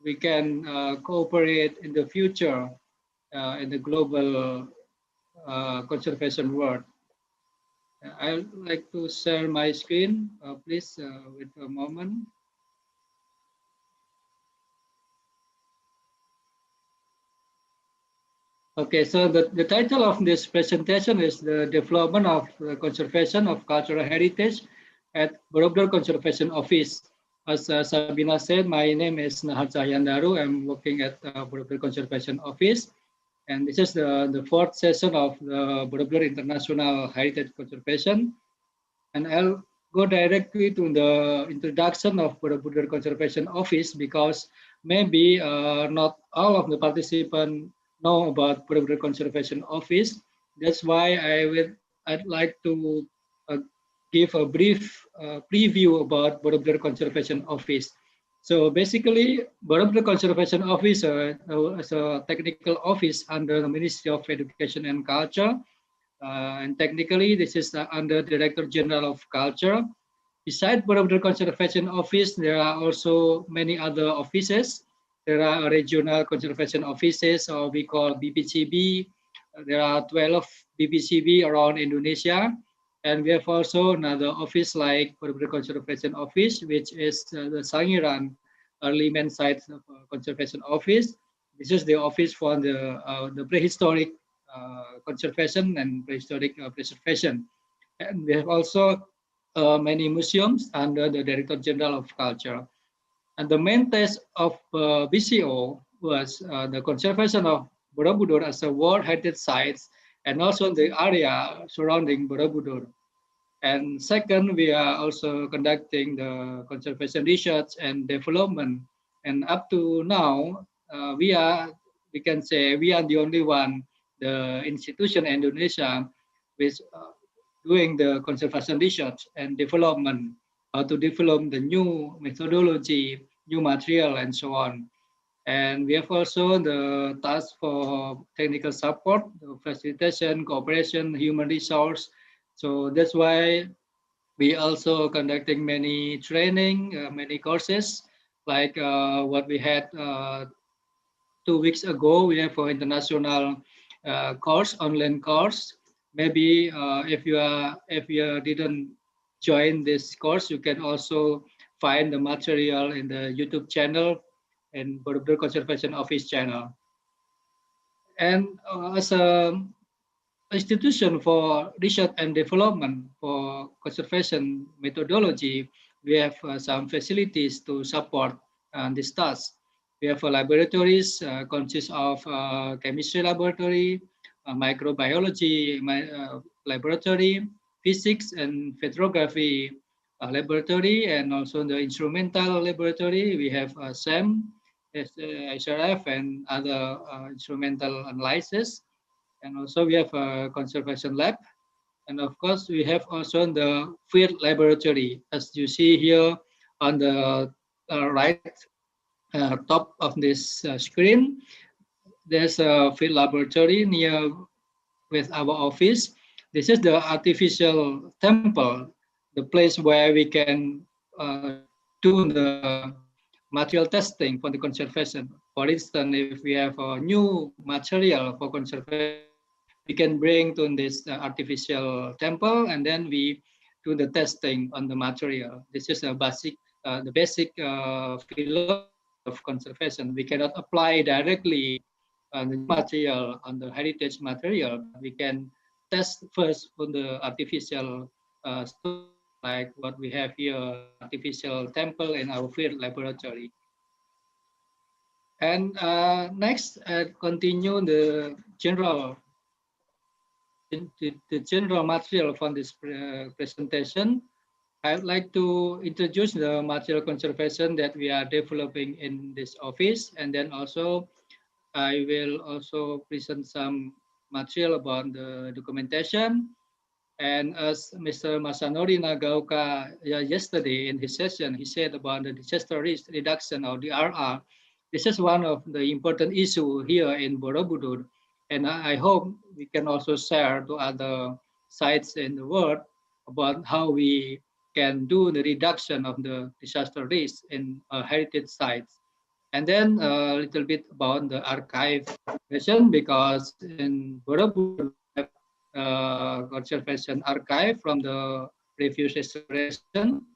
we can cooperate in the future in the global conservation world. I'd like to share my screen, please, wait a moment. Okay, so the title of this presentation is the development of the conservation of cultural heritage at Borobudur Conservation Office. As Sabina said, my name is Nahar Cahyandaru. I'm working at Borobudur Conservation Office. And this is the fourth session of the Borobudur International Heritage Conservation. And I'll go directly to the introduction of Borobudur Conservation Office, because maybe not all of the participants know about Borobudur Conservation Office. That's why I'd like to uh, give a brief preview about Borobudur Conservation Office. So basically, Borobudur Conservation Office is a technical office under the Ministry of Education and Culture. And technically, this is under Director General of Culture. Besides Borobudur Conservation Office, there are also many other offices. There are regional conservation offices, or we call BPCB. There are 12 BPCB around Indonesia. And we have also another office like Borobudur Conservation Office, which is the Sangiran Early Man Site Conservation Office. This is the office for the prehistoric conservation and prehistoric preservation. And we have also many museums under the Director General of Culture. And the main task of BCO was the conservation of Borobudur as a World Heritage Site, and also the area surrounding Borobudur. And second, we are also conducting the conservation research and development. And up to now, we can say we are the only one, the institution in Indonesia, which doing the conservation research and development, to develop the new methodology, new material, and so on. And we have also the task for technical support, the facilitation, cooperation, human resource. So that's why we also conducting many training, many courses, like what we had 2 weeks ago. We have an international course, online course. Maybe if you didn't join this course, you can also find the material in the YouTube channel and Borobudur Conservation Office channel. And as a institution for research and development for conservation methodology, we have some facilities to support this task. We have laboratories consist of chemistry laboratory, microbiology laboratory, physics and petrography laboratory, and also the instrumental laboratory. We have SEM, SRF, and other instrumental analysis. And also we have a conservation lab. And of course, we have also the field laboratory. As you see here on the right top of this screen, there's a field laboratory near with our office. This is the artificial temple, the place where we can do the material testing for the conservation. For instance, if we have a new material for conservation, we can bring to this artificial temple, and then we do the testing on the material. This is a the basic philosophy of conservation. We cannot apply directly the material on the heritage material, but we can test first on the artificial like what we have here, artificial temple in our field laboratory. And next, continue the general material from this presentation. I would like to introduce the material conservation that we are developing in this office, and then also I will also present some material about the documentation, And as Mr. Masanori Nagaoka yesterday in his session, he said about the disaster risk reduction or DRR. This is one of the important issue here in Borobudur. And I hope we can also share to other sites in the world about how we can do the reduction of the disaster risk in heritage sites. And then a little bit about the archive conservation, because in Borobudur we have conservation archive from the previous restoration,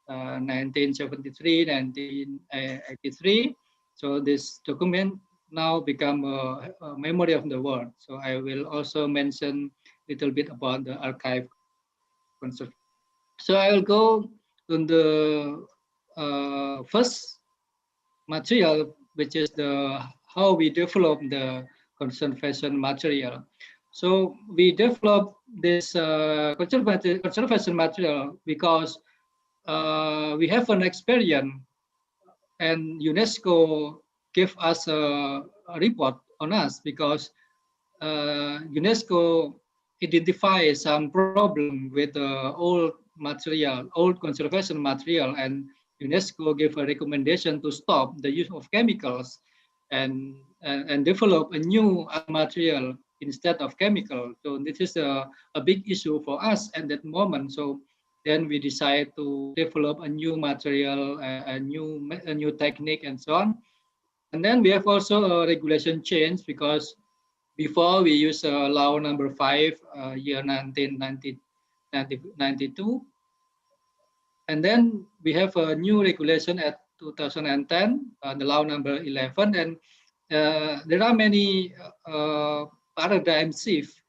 1973, 1983. So this document now become a memory of the world. So I will also mention a little bit about the archive conservation. So I will go to the first material, which is the how we develop the conservation material. So we develop this conservation material because we have an experience, and UNESCO gave us a report on us because UNESCO identifies some problem with the old material, old conservation material, and UNESCO gave a recommendation to stop the use of chemicals and develop a new material instead of chemical. So this is a big issue for us at that moment. So then we decide to develop a new material, a new technique, and so on. And then we have also a regulation change because before we use law number 5, year 1992, and then we have a new regulation at 2010, the law number 11, and there are many paradigm shift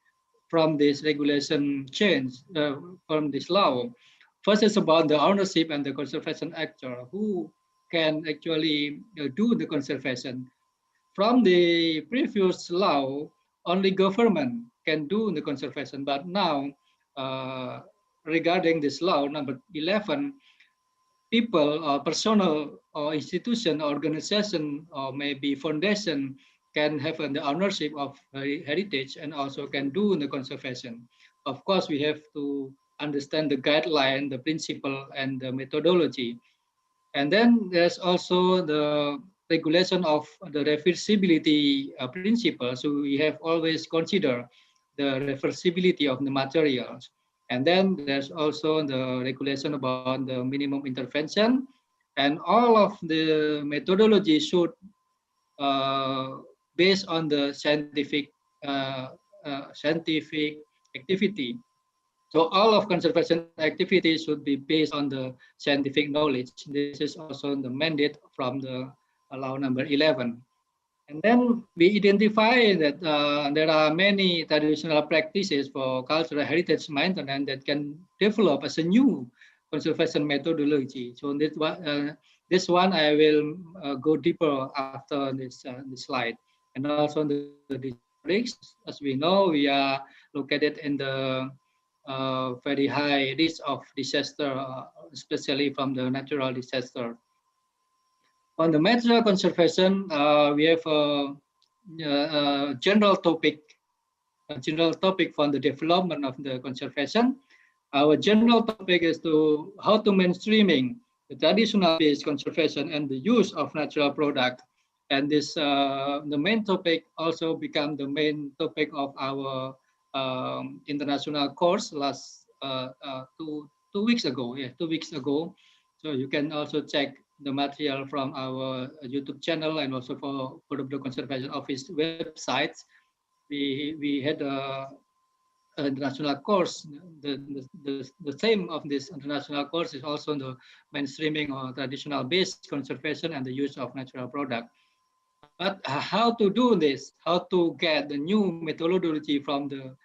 from this regulation change from this law. First is about the ownership and the conservation actor who can actually do the conservation. From the previous law, only government can do the conservation, but now regarding this law number 11, people or personal or institution, organization, or maybe foundation can have the ownership of heritage and also can do the conservation. Of course, we have to understand the guideline, the principle, and the methodology. And then there's also the regulation of the reversibility principle. So we have always considered the reversibility of the materials. And then there's also the regulation about the minimum intervention. And all of the methodology should based on the scientific activity. So all of conservation activities should be based on the scientific knowledge. This is also the mandate from the law number 11. And then we identify that there are many traditional practices for cultural heritage maintenance that can develop as a new conservation methodology. So this one I will go deeper after this slide. And also the risks, as we know, we are located in the very high risk of disaster, especially from the natural disaster. On the material conservation, we have a general topic for the development of the conservation. Our general topic is to how to mainstreaming the traditional based conservation and the use of natural product. And this the main topic also become the main topic of our international course last 2 weeks ago. Yeah, 2 weeks ago. So you can also check the material from our YouTube channel and also for the Conservation Office websites. We had a international course. The theme of this international course is also the mainstreaming of traditional based conservation and the use of natural product. But how to do this? How to get the new methodology from the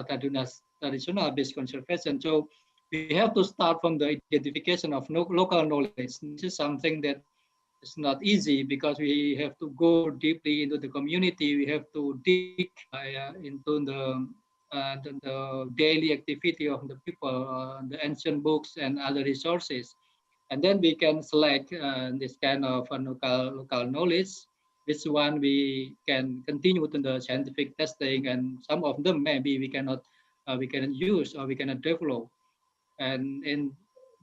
traditional based conservation? So we have to start from the identification of local knowledge. This is something that is not easy because we have to go deeply into the community. We have to dig into the daily activity of the people, the ancient books and other resources. And then we can select this kind of local knowledge. This one we can continue to the scientific testing, and some of them maybe we cannot we can use or we can develop. And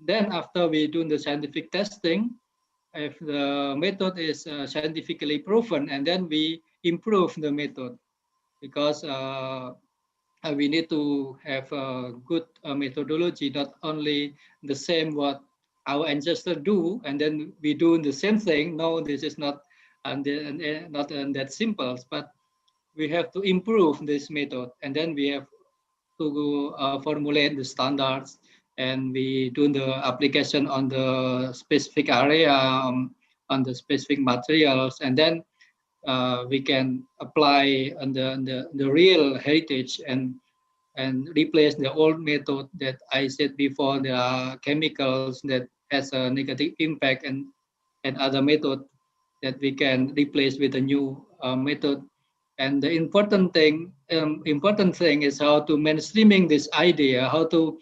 then after we do the scientific testing, if the method is scientifically proven, and then we improve the method, because we need to have a good methodology, not only the same what our ancestors do, and then we do the same thing. No, this is not not that simple, but we have to improve this method, and then we have to formulate the standards, and we do the application on the specific area, on the specific materials, and then we can apply on the real heritage, and replace the old method that I said before. There are chemicals that has a negative impact, and other method that we can replace with a new method. And the important thing is how to mainstreaming this idea, how to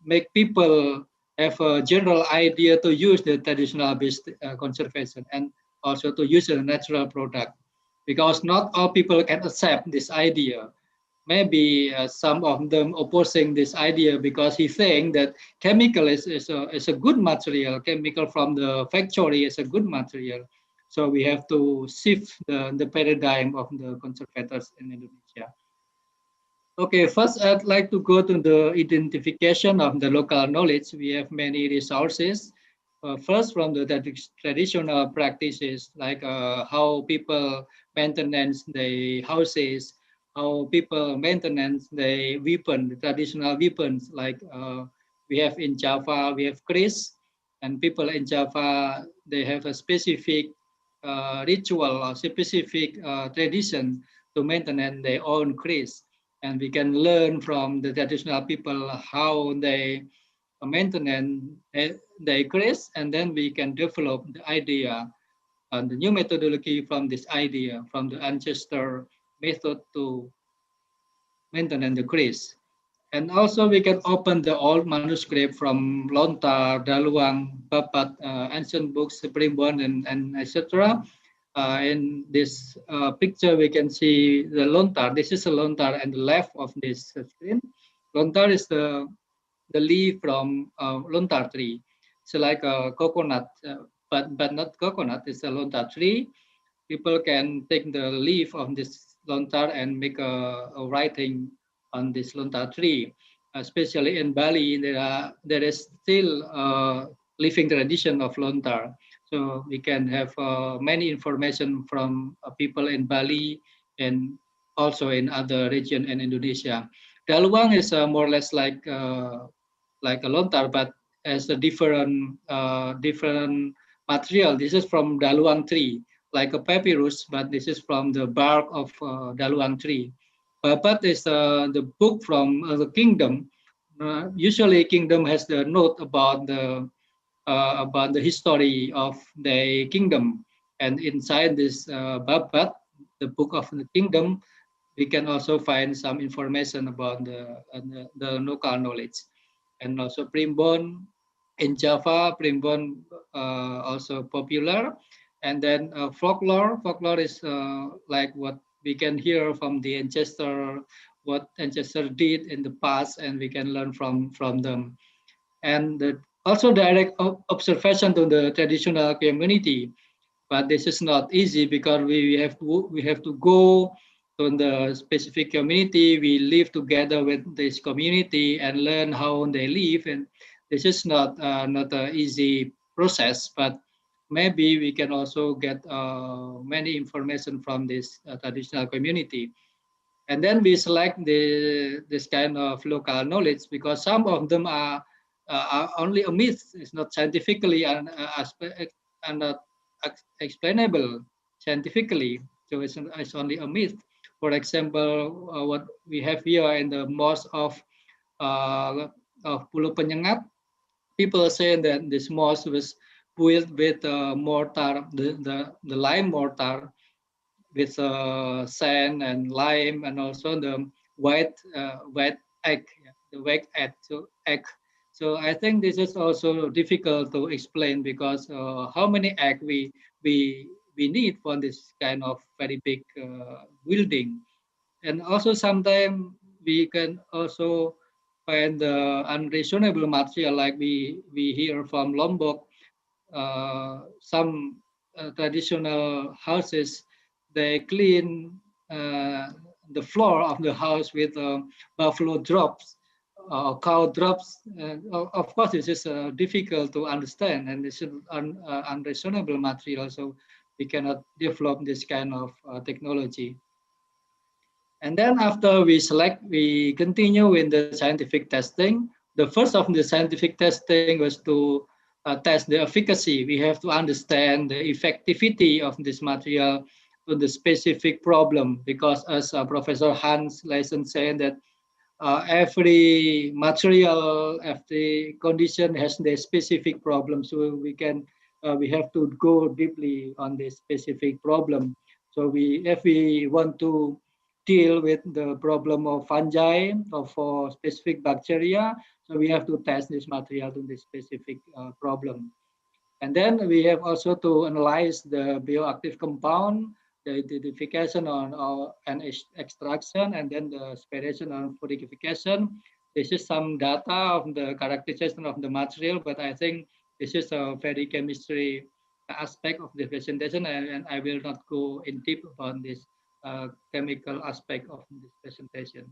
make people have a general idea to use the traditional based conservation, and also to use a natural product, because not all people can accept this idea. Maybe some of them opposing this idea because he think that chemical is a good material, chemical from the factory is a good material. So we have to shift the paradigm of the conservators in Indonesia. Okay, first I'd like to go to the identification of the local knowledge. We have many resources. First, from the traditional practices, like how people maintenance the houses, how people maintenance the weapon, the traditional weapons, like we have in Java, we have kris, and people in Java, they have a specific ritual or specific tradition to maintain their own kris. And we can learn from the traditional people how they maintain their kris, and then we can develop the idea and the new methodology from this idea, from the ancestor method to maintain the kris. And also we can open the old manuscript from Lontar, Daluang, Bapat, ancient books, Primbon, and etc. In this picture, we can see the Lontar. This is a Lontar on the left of this screen. Lontar is the leaf from Lontar tree. It's like a coconut, but not coconut. It's a Lontar tree. People can take the leaf of this Lontar and make a writing on this lontar tree. Especially in Bali, there is still a living tradition of lontar. So we can have many information from people in Bali and also in other region in Indonesia. Daluang is more or less like a lontar, but has a different material. This is from Daluang tree, like a papyrus, but this is from the bark of Daluang tree. Bapat is the book from the kingdom. Usually, kingdom has the note about the history of the kingdom, and inside this Bapat, the book of the kingdom, we can also find some information about the local knowledge. And also Primbon in Java, Primbon also popular. And then folklore is like what we can hear from the ancestor, what ancestor did in the past, and we can learn from them. And also direct observation to the traditional community, but this is not easy because we have to go to the specific community. We live together with this community and learn how they live, and this is not an easy process, but maybe we can also get many information from this traditional community. And then we select this kind of local knowledge because some of them are only a myth. It's not scientifically and not explainable scientifically. So it's only a myth. For example, what we have here in the mosque of Pulau Penyengat, people say that this mosque was built with mortar, the lime mortar, with sand and lime, and also the white egg, the white egg. So I think this is also difficult to explain because how many egg we need for this kind of very big building, and also sometimes we can also find the unreasonable material, like we hear from Lombok. Some traditional houses, they clean the floor of the house with buffalo drops, cow drops. Of course, this is difficult to understand, and this is unreasonable material, so we cannot develop this kind of technology. And then after we select, we continue in the scientific testing. The first of the scientific testing was to test the efficacy. We have to understand the effectivity of this material to the specific problem, because as Professor Hans Leysen said that every material, every condition has their specific problem. So we have to go deeply on this specific problem. So if we want to deal with the problem of fungi or for specific bacteria, so we have to test this material to this specific problem. And then we have also to analyze the bioactive compound, the identification and extraction, and then the separation and purification. This is some data of the characterization of the material, but I think this is a very chemistry aspect of the presentation, and I will not go in deep about this chemical aspect of this presentation.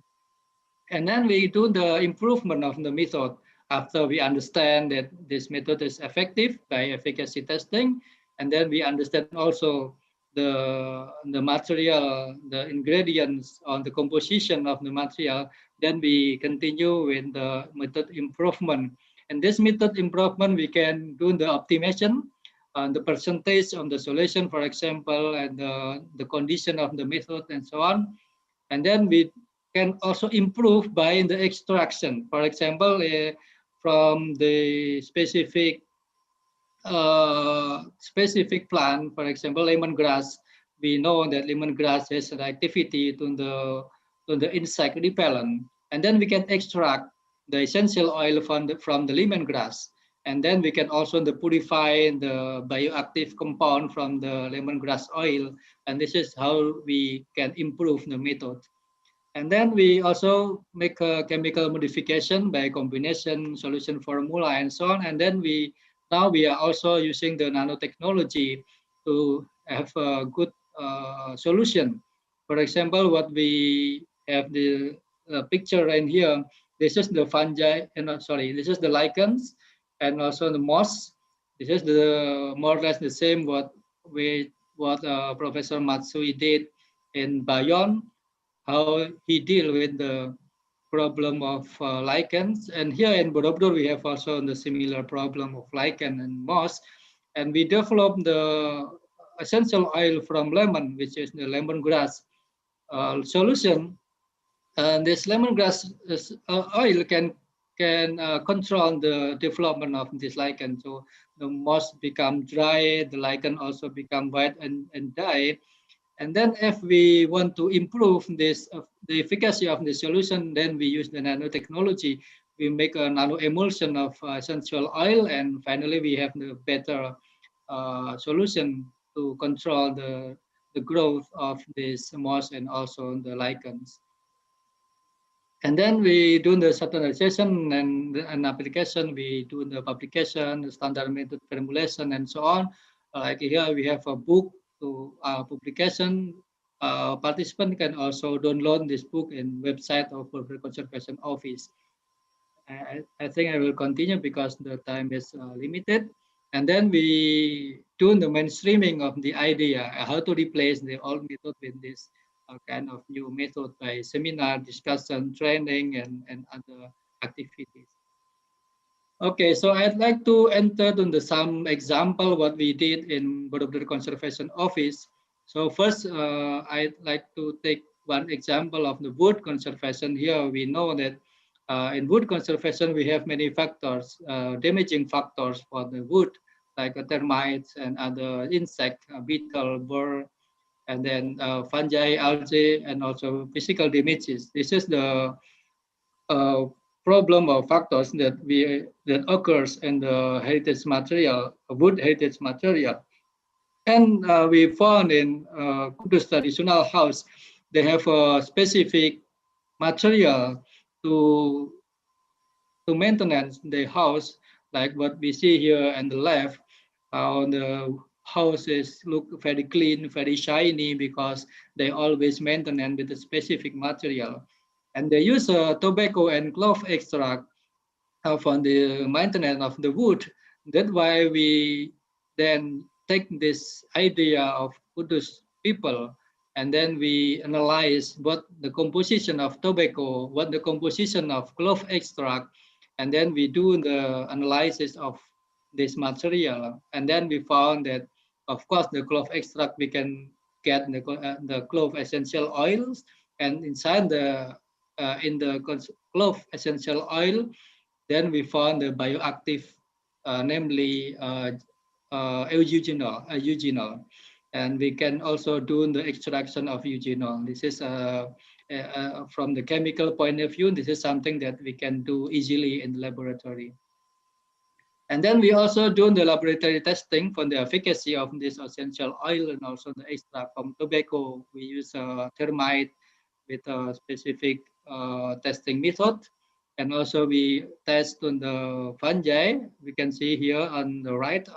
And then we do the improvement of the method after we understand that this method is effective by efficacy testing. And then we understand also the material, the ingredients, on the composition of the material. Then we continue with the method improvement. And this method improvement, we can do the optimization, the percentage of the solution, for example, and the condition of the method and so on. And then we can also improve by the extraction. For example, from the specific plant, for example, lemongrass, we know that lemongrass has an activity to the insect repellent, and then we can extract the essential oil from the lemongrass, and then we can also purify the bioactive compound from the lemongrass oil, and this is how we can improve the method. And then we also make a chemical modification by combination, solution formula, and so on. And then now we are also using the nanotechnology to have a good solution. For example, what we have the picture in here, this is the fungi, this is the lichens, and also the moss. This is the more or less the same what Professor Matsui did in Bayonne, how he deal with the problem of lichens. And here in Borobudur, we have also the similar problem of lichen and moss. And we developed the essential oil from lemon, which is the lemongrass solution. And this lemongrass oil can control the development of this lichen. So the moss become dry, the lichen also become white and die. And then if we want to improve this, the efficacy of the solution, then we use the nanotechnology. We make a nano emulsion of essential oil, and finally we have the better solution to control the growth of this moss and also the lichens. And then we do the standardization and application. We do the publication, the standard method formulation, and so on. Like here, we have a book to publication. Participant can also download this book in website of Borobudur Conservation Office. I think I will continue because the time is limited. And then we do the mainstreaming of the idea, how to replace the old method with this kind of new method by seminar, discussion, training, and other activities. Okay, so I'd like to enter into some example what we did in Borobudur Conservation Office. So first, I'd like to take one example of the wood conservation. Here we know that in wood conservation, we have many factors, damaging factors for the wood, like termites and other insect, beetle, burr, and then fungi, algae, and also physical damages. This is the problem or factors that occurs in the heritage material, wood heritage material. And we found in Kudus traditional house, they have a specific material to maintenance the house, like what we see here on the left, how the houses look very clean, very shiny because they always maintain with a specific material. And they use tobacco and clove extract for the maintenance of the wood. That's why we then take this idea of Buddhist people, and then we analyze what the composition of tobacco, what the composition of clove extract, and then we do the analysis of this material. And then we found that, of course, the clove extract, we can get the clove essential oils, and inside the in the clove essential oil, then we found the bioactive, namely eugenol, and we can also do the extraction of eugenol. This is from the chemical point of view, this is something that we can do easily in the laboratory. And then we also do the laboratory testing for the efficacy of this essential oil and also the extract from tobacco. We use thermite with a specific testing method. And also we test on the fungi. We can see here on the right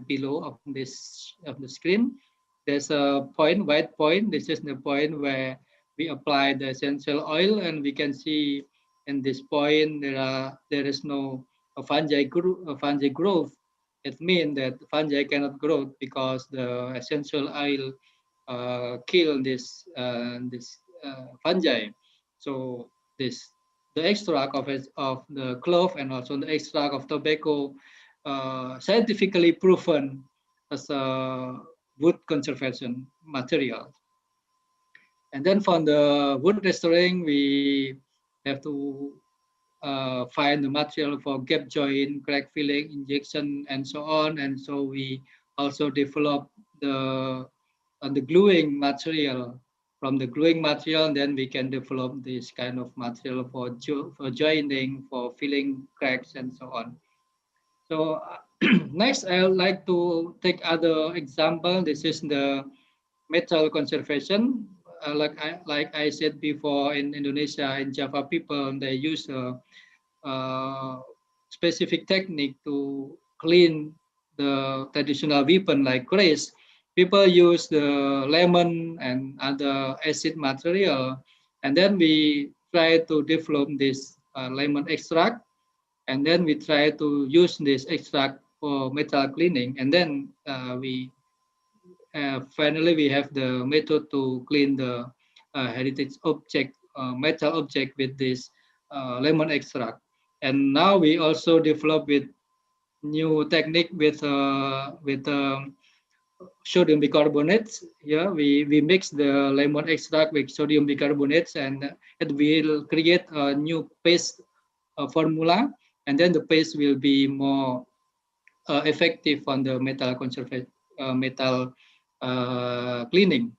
below of the screen. There's a point, white point. This is the point where we apply the essential oil, and we can see in this point there is no fungi growth. It means that fungi cannot grow because the essential oil kill this fungi. So the extract of the clove and also the extract of tobacco scientifically proven as a wood conservation material. And then for the wood restoring, we have to find the material for gap joint, crack filling, injection, and so on. And so we also develop the gluing material. From the gluing material, then we can develop this kind of material for joining, for filling cracks, and so on. So next, I would like to take other example. This is the metal conservation. Like I said before, in Indonesia, in Java people, they use a specific technique to clean the traditional weapon like grace. People use the lemon and other acid material, and then we try to develop this lemon extract, and then we try to use this extract for metal cleaning, and then we finally we have the method to clean the heritage object, metal object with this lemon extract. And now we also develop with new technique with sodium bicarbonate. Yeah, we mix the lemon extract with sodium bicarbonate, and it will create a new paste formula, and then the paste will be more effective on the metal conservation, metal cleaning.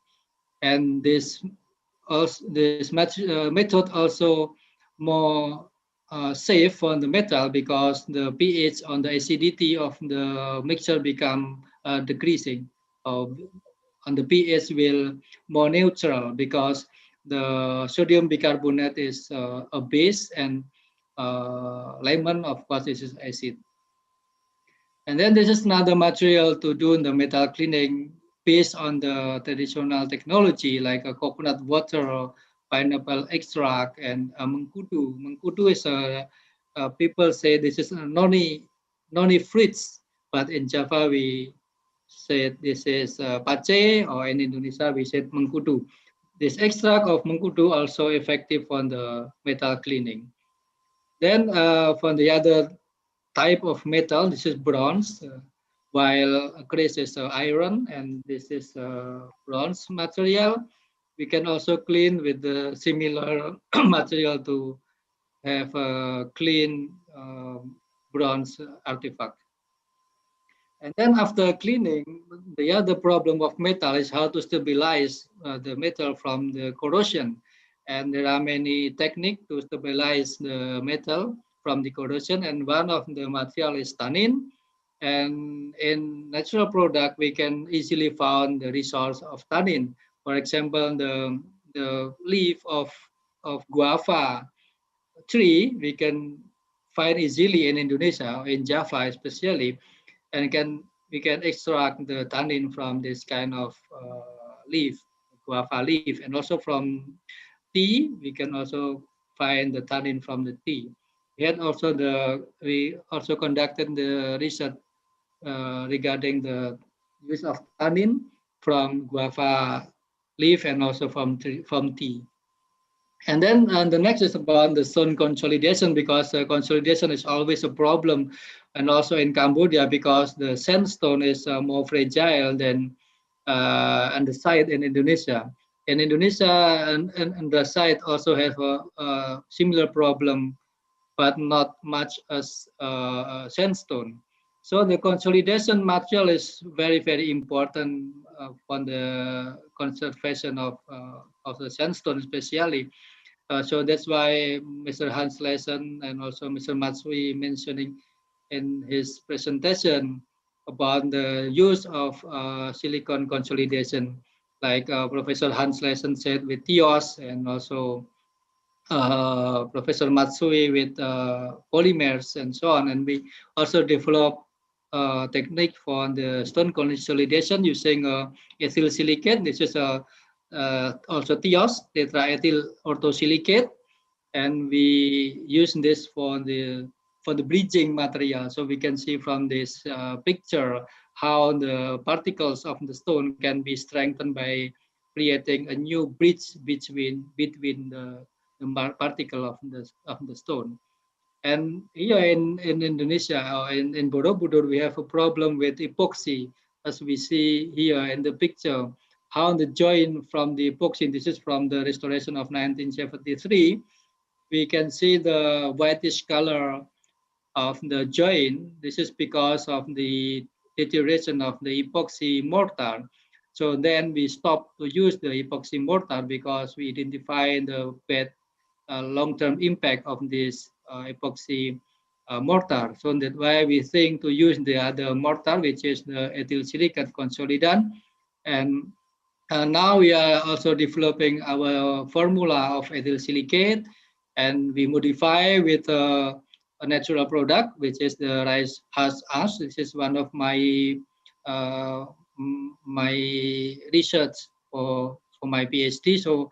And this method also more safe on the metal because the pH on the acidity of the mixture become decreasing. And the pH will more neutral because the sodium bicarbonate is a base, and lemon, of course, is acid. And then this is another material to do the metal cleaning based on the traditional technology like a coconut water, pineapple extract, and mengkudu. Mengkudu is people say this is a noni fruits, but in Java we said this is pace, or in Indonesia we said mengkudu. This extract of mengkudu also effective on the metal cleaning. Then for the other type of metal, this is bronze, while grace is iron, and this is bronze material. We can also clean with the similar material to have a clean bronze artifact. And then after cleaning, the other problem of metal is how to stabilize the metal from the corrosion. And there are many techniques to stabilize the metal from the corrosion. And one of the material is tannin. And in natural product, we can easily find the resource of tannin. For example, the leaf of of guava tree we can find easily in Indonesia, in Java especially, and we can extract the tannin from this kind of leaf, guava leaf, and also from tea we can also find the tannin from the tea. We also conducted the research regarding the use of tannin from guava leaf and also from tea. And then the next is about the stone consolidation, because consolidation is always a problem, and also in Cambodia because the sandstone is more fragile than andesite in Indonesia. In Indonesia, and andesite also have a similar problem, but not much as sandstone. So the consolidation material is very, very important for the conservation of the sandstone, especially. So that's why Mr. Hans Lessen and also Mr. Matsui mentioning in his presentation about the use of silicon consolidation, like Professor Hans Lessen said with TIOS, and also Professor Matsui with polymers and so on. And we also develop a technique for the stone consolidation using ethyl silicate. This is also TIOS, tetraethyl orthosilicate, and we use this for the bridging material. So we can see from this picture how the particles of the stone can be strengthened by creating a new bridge between the particle of the stone. And here in Indonesia, or in Borobudur, we have a problem with epoxy, as we see here in the picture, how the joint from the epoxy, this is from the restoration of 1973, we can see the whitish color of the joint. This is because of the deterioration of the epoxy mortar. So then we stopped to use the epoxy mortar because we identify the bad long-term impact of this epoxy mortar. So that's why we think to use the other mortar, which is the ethyl silicate consolidant. And now we are also developing our formula of ethyl silicate, and we modify with a natural product, which is the rice husk ash. This is one of my my research for my PhD. So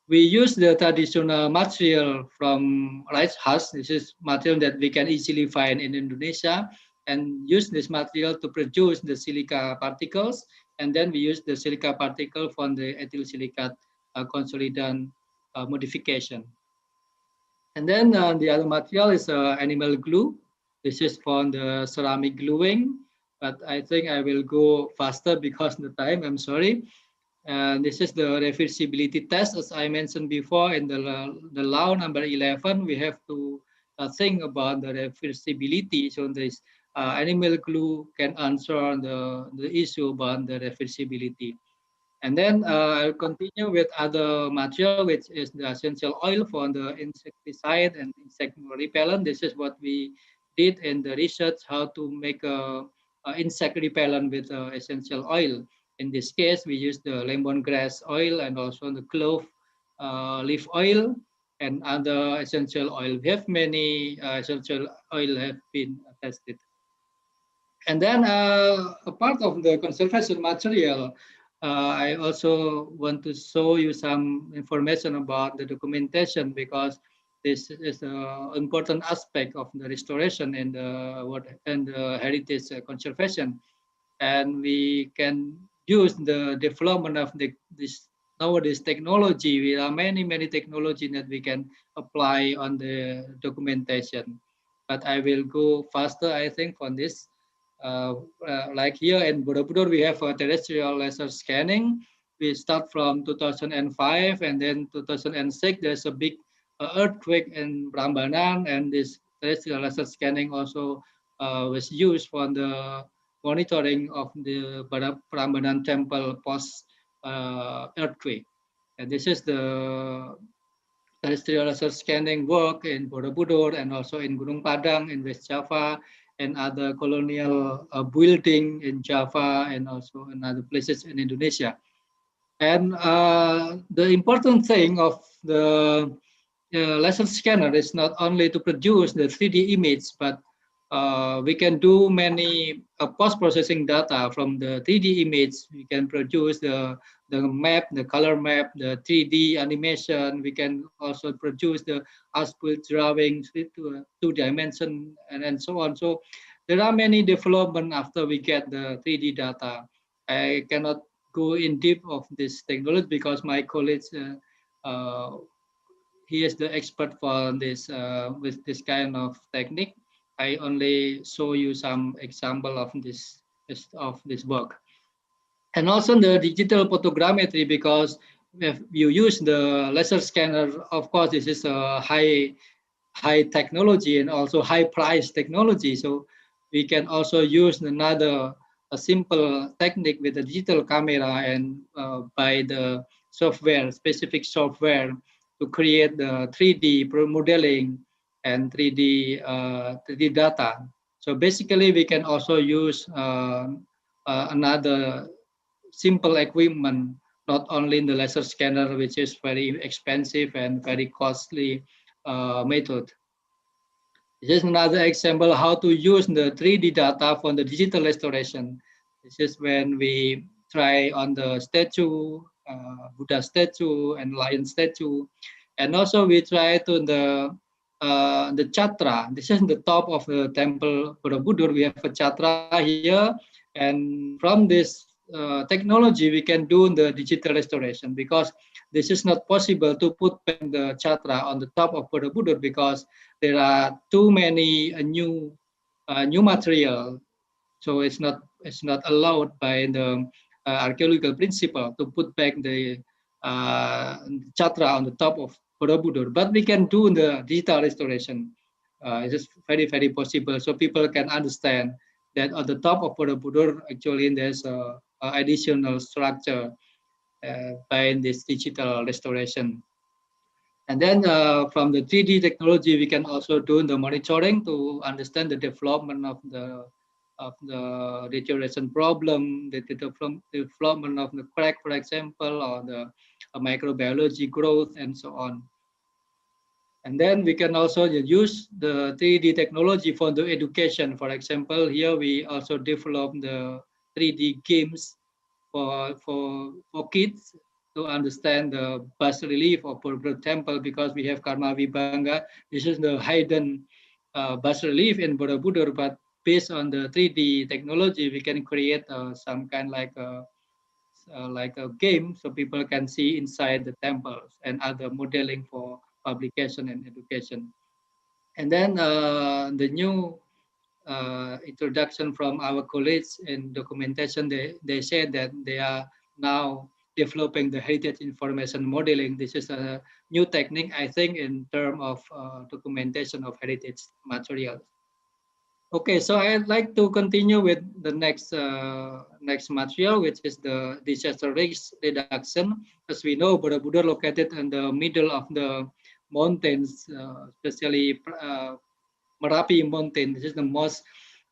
we use the traditional material from rice husk. This is material that we can easily find in Indonesia, and use this material to produce the silica particles. And then we use the silica particle from the ethyl silicate consolidant modification. And then the other material is animal glue. This is for the ceramic gluing, but I think I will go faster because of the time, I'm sorry. And this is the reversibility test. As I mentioned before, in the law number 11, we have to think about the reversibility. So this animal glue can answer the issue about the reversibility. And then I'll continue with other material, which is the essential oil for the insecticide and insect repellent. This is what we did in the research, how to make a insect repellent with essential oil. In this case, we use the lemongrass oil and also the clove leaf oil and other essential oil. We have many essential oil have been tested. And then a part of the conservation material, I also want to show you some information about the documentation, because this is an important aspect of the restoration and the heritage conservation. And we can use the development of this nowadays technology. There are many technology that we can apply on the documentation. But I will go faster, I think, on this. Like here in Borobudur, we have a terrestrial laser scanning. We start from 2005, and then 2006, there's a big earthquake in Prambanan, and this terrestrial laser scanning also was used for the monitoring of the Prambanan temple post earthquake. And this is the terrestrial laser scanning work in Borobudur and also in Gunung Padang in West Java, and other colonial building in Java and also in other places in Indonesia. And the important thing of the laser scanner is not only to produce the 3D image, but we can do many post-processing data from the 3D image. We can produce the map, the color map, the 3D animation. We can also produce the output drawings to two dimension and so on. So there are many development after we get the 3D data. I cannot go in deep of this technology because my colleague he is the expert for this with this kind of technique. I only show you some example of this work. And also the digital photogrammetry, because if you use the laser scanner, of course, this is a high technology and also high price technology. So we can also use another a simple technique with a digital camera and by the software, specific software to create the 3D modeling and 3D data. So basically we can also use another simple equipment, not only in the laser scanner, which is very expensive and very costly method. This is another example how to use the 3D data for the digital restoration. This is when we try on the statue, Buddha statue and lion statue. And also we try to the chatra. This is the top of the temple Borobudur. We have a chatra here. And from this technology, we can do the digital restoration because this is not possible to put the chatra on the top of Borobudur because there are too many new material, so it's not allowed by the archaeological principle to put back the chatra on the top of Borobudur. But we can do the digital restoration. It is very possible, so people can understand that on the top of Borobudur actually there's a additional structure by this digital restoration. And then from the 3D technology, we can also do the monitoring to understand the development of the deterioration problem, the development of the crack, for example, or the microbiology growth, and so on. And then we can also use the 3D technology for the education. For example, here we also develop the 3D games for kids to understand the bas relief of Borobudur temple because we have Karma Vibhanga. This is the hidden bas relief in Borobudur, but based on the 3D technology, we can create some kind like a game so people can see inside the temples and other modeling for publication and education. And then the new introduction from our colleagues in documentation, they said that they are now developing the heritage information modeling. This is a new technique, I think, in terms of documentation of heritage materials. Okay, so I'd like to continue with the next material, which is the disaster risk reduction. As we know, Borobudur located in the middle of the mountains, especially Merapi mountain. This is the most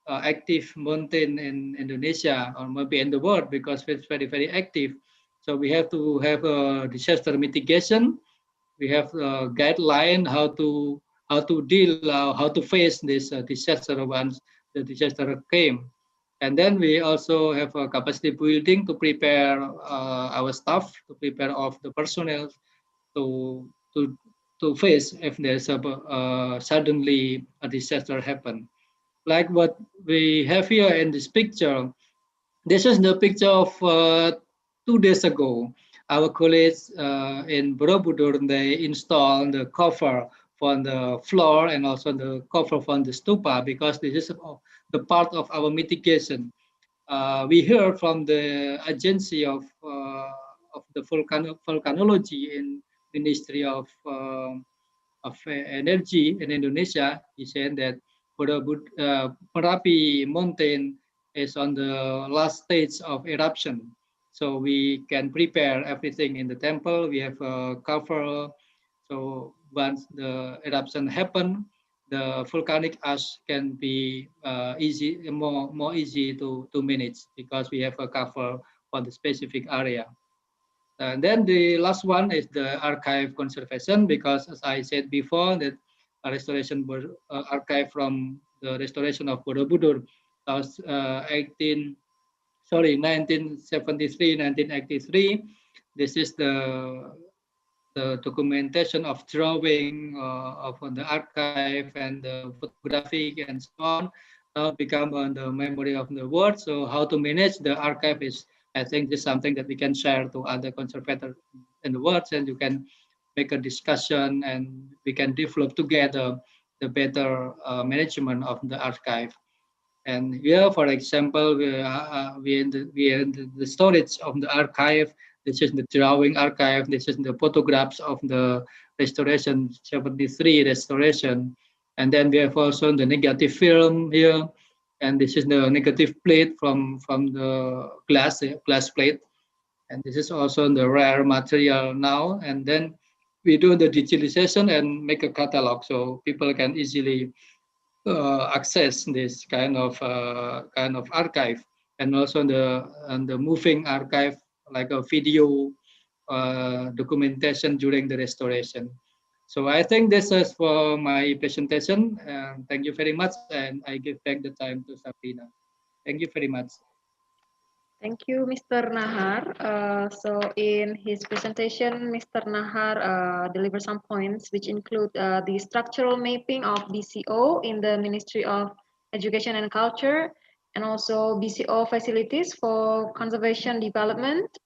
active mountain in Indonesia or maybe in the world because it's very active. So we have to have a disaster mitigation. We have a guideline how to deal, how to face this disaster once the disaster came. And then we also have a capacity building to prepare our staff, to prepare of the personnel to face if there's suddenly a disaster happen. Like what we have here in this picture, this is the picture of 2 days ago. Our colleagues in Borobudur, they installed the cover for the floor and also the cover for the stupa because this is the part of our mitigation. We heard from the agency of the volcanology in Ministry of Energy in Indonesia. He said that Merapi mountain is on the last stage of eruption. So we can prepare everything in the temple. We have a cover. So once the eruption happen, the volcanic ash can be more easy to manage because we have a cover for the specific area. And then the last one is the archive conservation, because as I said before, that restoration archive from the restoration of Borobudur, 1973, 1983. This is the documentation of drawing of the archive and the photographic and so on now become on the memory of the world. So how to manage the archive is, I think, this is something that we can share to other conservators in the world, and you can make a discussion and we can develop together the better management of the archive. And here, for example, we are in the storage of the archive. This is the drawing archive. This is the photographs of the restoration 73 restoration. And then we have also the negative film here. And this is the negative plate from the glass plate. And this is also the rare material now. And then we do the digitalization and make a catalog so people can easily access this kind of archive, and also the moving archive like a video documentation during the restoration. So I think this is for my presentation. Thank you very much, and I give back the time to Sabrina. Thank you very much. Thank you, Mr. Nahar. So in his presentation, Mr. Nahar delivered some points which include the structural mapping of BCO in the Ministry of Education and Culture, and also BCO facilities for conservation development,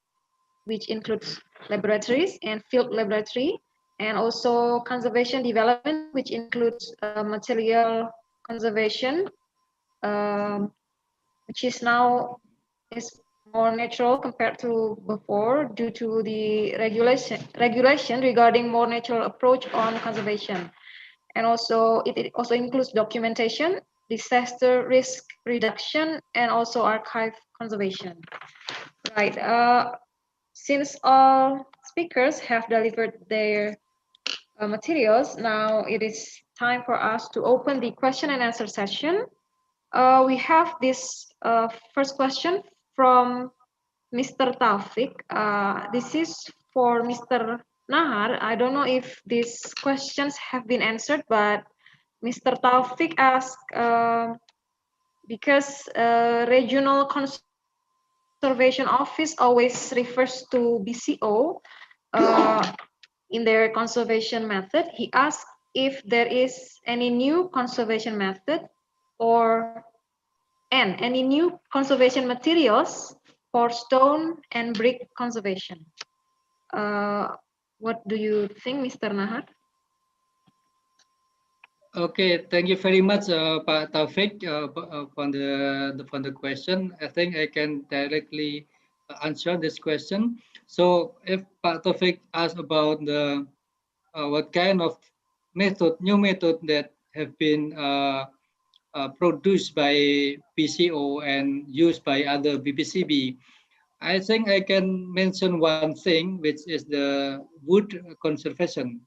which includes laboratories and field laboratory, and also conservation development, which includes material conservation, which is now is more natural compared to before due to the regulation regarding more natural approach on conservation. And also it also includes documentation, disaster risk reduction, and also archive conservation. Right. Since all speakers have delivered their materials, now it is time for us to open the question and answer session. We have this first question from Mr. Taufik. This is for Mr. Nahar. I don't know if these questions have been answered, but Mr. Taufik asked, because Regional Conservation Office always refers to BCO in their conservation method, he asked if there is any new conservation method or any new conservation materials for stone and brick conservation. What do you think, Mr. Nahar? Okay, thank you very much, Pak Taufik, for the question. I think I can directly answer this question. So, if Pak Taufik asked about the what kind of new method that have been produced by PCO and used by other BPCB, I think I can mention one thing, which is the wood conservation.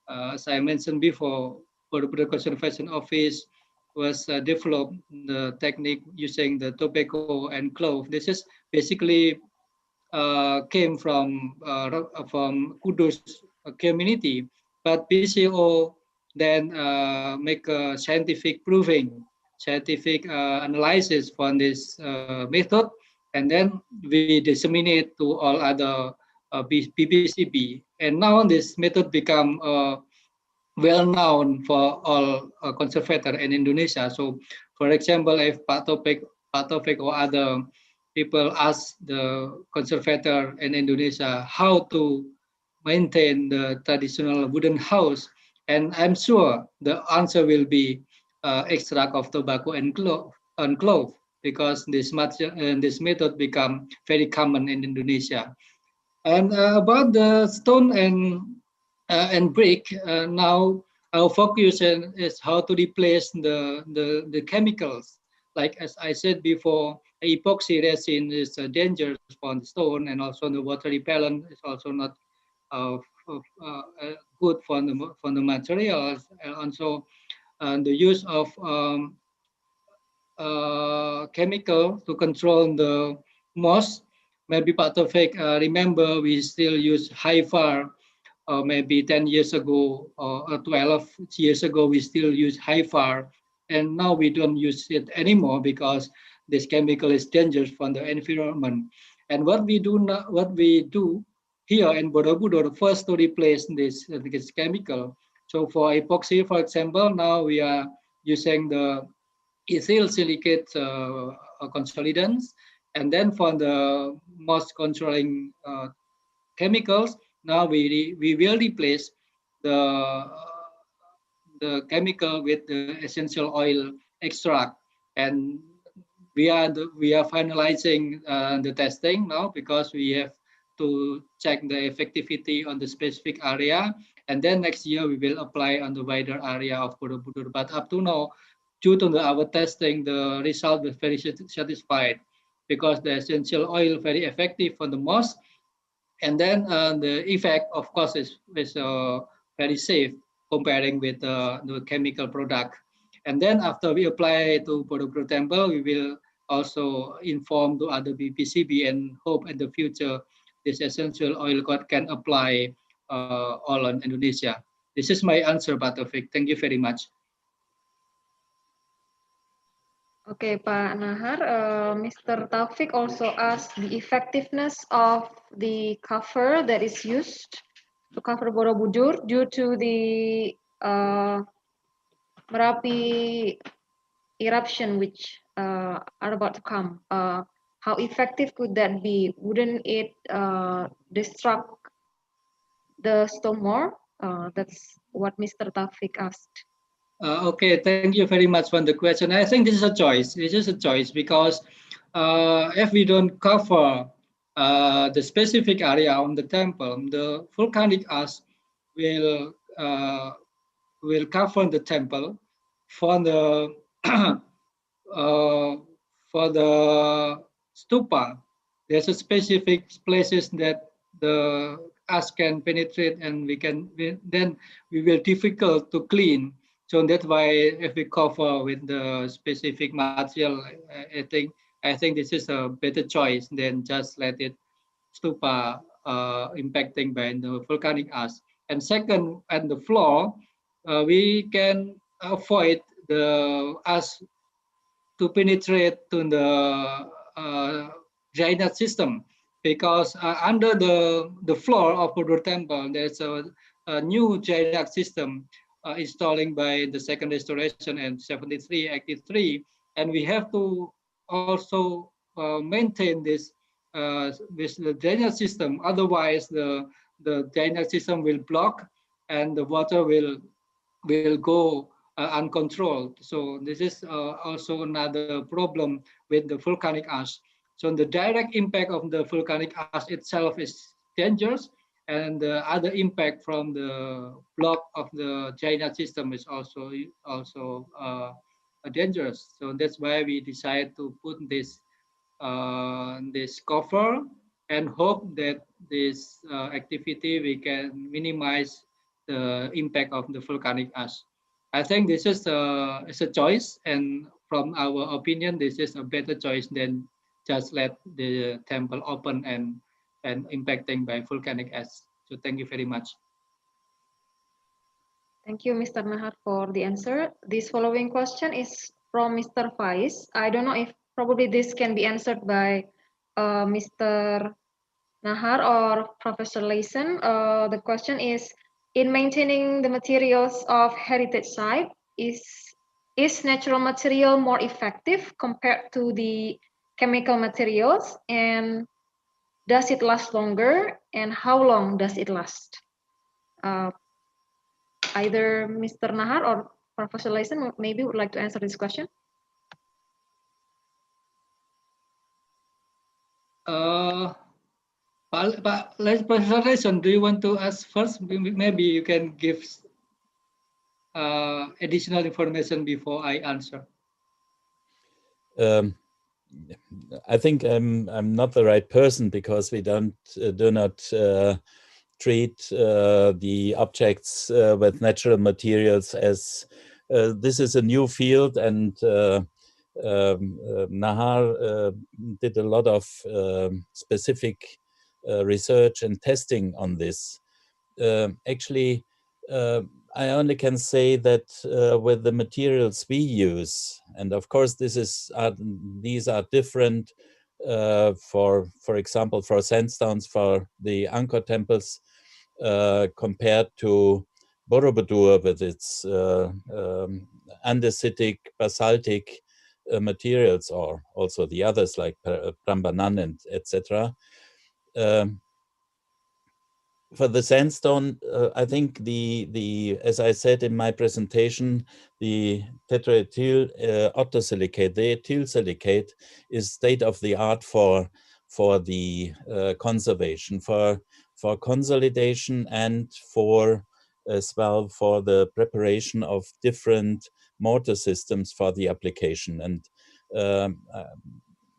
As I mentioned before, Borobudur Conservation Office was developed the technique using the tobacco and clove. This is basically came from Kudus community, but PCO then make a scientific proving, scientific analysis for this method, and then we disseminate to all other BPCB. And now this method become well known for all conservator in Indonesia. So, for example, if Pak Taufik or other people ask the conservator in Indonesia how to maintain the traditional wooden house, and I'm sure the answer will be extract of tobacco and clove, because this method become very common in Indonesia. And about the stone and brick, now our focus is how to replace the chemicals. Like as I said before, epoxy resin is dangerous for the stone, and also the water repellent is also not uh, good for the materials. And also the use of chemical to control the moss maybe Pak Taufik remember we still use HIFAR, or maybe 10 years ago or 12 years ago we still use HIFAR, and now we don't use it anymore because this chemical is dangerous for the environment. And what we do here in Borobudur, first to replace this chemical. So for epoxy, for example, now we are using the ethyl silicate consolidants, and then for the most controlling chemicals, now we will replace the chemical with the essential oil extract, and we are finalizing the testing now because we have to check the effectivity on the specific area, and then next year we will apply on the wider area of Borobudur. But up to now, due to our testing, the result was very satisfied because the essential oil very effective for the moss, and then the effect, of course, is very safe comparing with the chemical product. And then after we apply to Borobudur Temple, we will also inform to other BPCB and hope in the future this essential oil code can apply all on Indonesia. This is my answer, Pak Taufik. Thank you very much. Okay, Pak Nahar, Mr. Taufik also asked the effectiveness of the cover that is used to cover Borobudur due to the Merapi eruption which are about to come. How effective could that be? Wouldn't it destruct the stone more? That's what Mr. Taufik asked. Okay, thank you very much for the question. I think this is a choice. This is a choice because if we don't cover the specific area on the temple, the volcanic ash will cover the temple for the for the stupa. There's a specific places that the ash can penetrate, and then we will difficult to clean. So that's why if we cover with the specific material, I think this is a better choice than just let it stupa impacting by the volcanic ash. And second, at the floor, we can avoid the ash to penetrate to the drainage system, because under the floor of Borobudur Temple, there's a new drainage system installing by the second restoration in 73, 83, and we have to also maintain this the drainage system. Otherwise, the drainage system will block, and the water will go uncontrolled. So this is also another problem with the volcanic ash. So the direct impact of the volcanic ash itself is dangerous, and the other impact from the block of the drainage system is also dangerous. So that's why we decided to put this cover, and hope that this activity we can minimize the impact of the volcanic ash. I think this is a choice, and from our opinion, this is a better choice than just let the temple open and impacting by volcanic ash. So thank you very much. Thank you, Mr. Nahar, for the answer. This following question is from Mr. Faiz. I don't know if probably this can be answered by Mr. Nahar or Professor Layson. The question is, in maintaining the materials of heritage site, is natural material more effective compared to the chemical materials? And does it last longer? And how long does it last? Either Mr. Nahar or Professor Layson maybe would like to answer this question. Professor Layson, do you want to ask first? Maybe you can give additional information before I answer. I think I'm not the right person, because we do not treat the objects with natural materials, as this is a new field, and Nahar did a lot of specific research and testing on this. Actually, I only can say that with the materials we use, and of course these are different for example, for sandstones for the Angkor temples compared to Borobudur with its andesitic, basaltic materials, or also the others like Prambanan and etc. For the sandstone, I think as I said in my presentation, the tetraethyl octosilicate, the ethyl silicate, is state of the art for the conservation, for consolidation, and as well for the preparation of different mortar systems for the application. And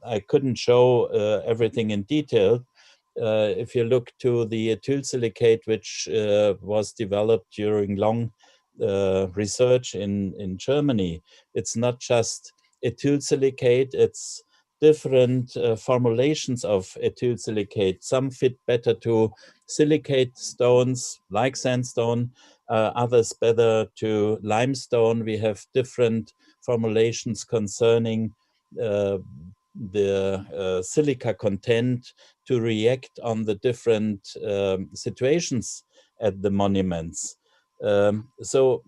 I couldn't show everything in detail. If you look to the ethyl silicate, which was developed during long research in Germany, it's not just ethyl silicate, it's different formulations of ethyl silicate. Some fit better to silicate stones like sandstone, others better to limestone. We have different formulations concerning the silica content to react on the different situations at the monuments. So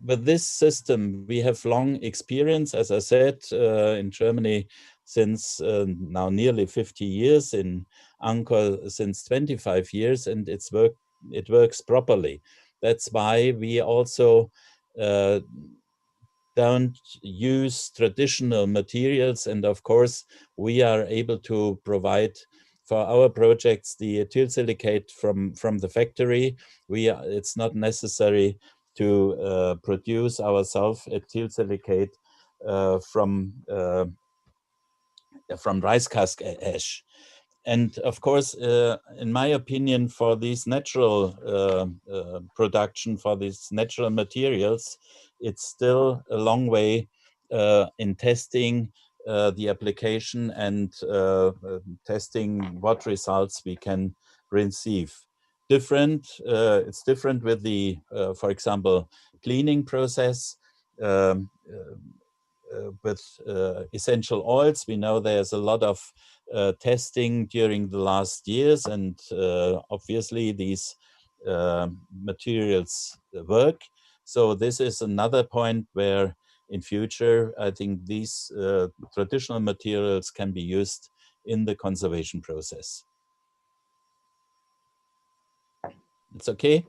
with this system, we have long experience, as I said, in Germany since now nearly 50 years, in Angkor since 25 years, and it works properly. That's why we also don't use traditional materials, and of course we are able to provide for our projects the ethyl silicate from the factory. It's not necessary to produce ourselves ethyl silicate from rice husk ash. And of course, in my opinion, for these natural production, for these natural materials, it's still a long way in testing the application and testing what results we can receive. It's different with the, for example, cleaning process. With essential oils, we know there's a lot of testing during the last years, and obviously these materials work. So this is another point where in future, I think these traditional materials can be used in the conservation process. It's okay?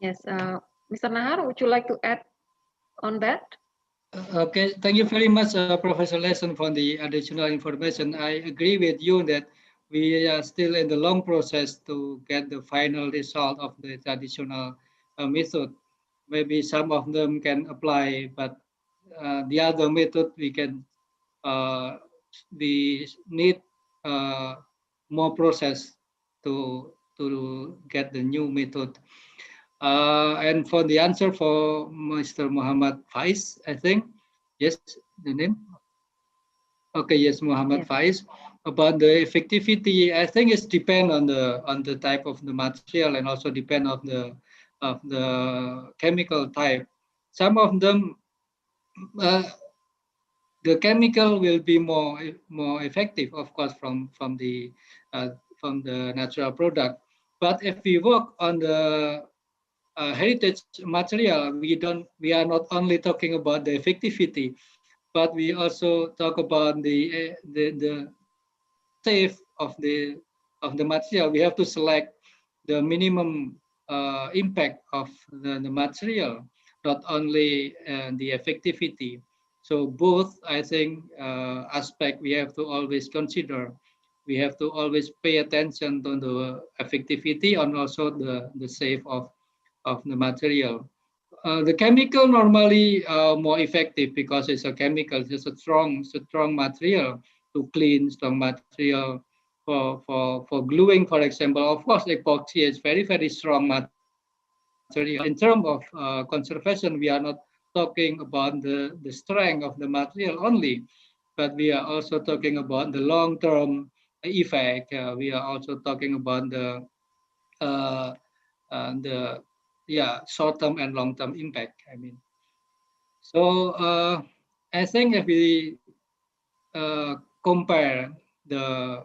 Yes, Mr. Nahar, would you like to add on that? Okay, thank you very much, Professor Lesson, for the additional information. I agree with you that we are still in the long process to get the final result of the traditional method. Maybe some of them can apply, but the other method we need more process to get the new method. And for the answer for Mr. Muhammad Faiz, I think, yes, the name. Okay, yes, Muhammad Yes. Faiz. About the effectivity, I think it's depend on the type of the material and also depend of the chemical type. Some of them, the chemical will be more effective, of course, from the natural product. But if we work on the heritage material, we are not only talking about the effectivity, but we also talk about the safe of the material. We have to select the minimum impact of the material, not only the effectivity. So both, I think, aspect we have to always consider. We have to always pay attention to the effectivity and also the safe of the material. The chemical normally more effective because it's a chemical, it's a strong material to clean, strong material for gluing, for example. Of course, epoxy is very strong material. In terms of conservation, we are not talking about the strength of the material only, but we are also talking about the long-term effect. We are also talking about uh, the short-term and long-term impact. I mean, so I think if we compare the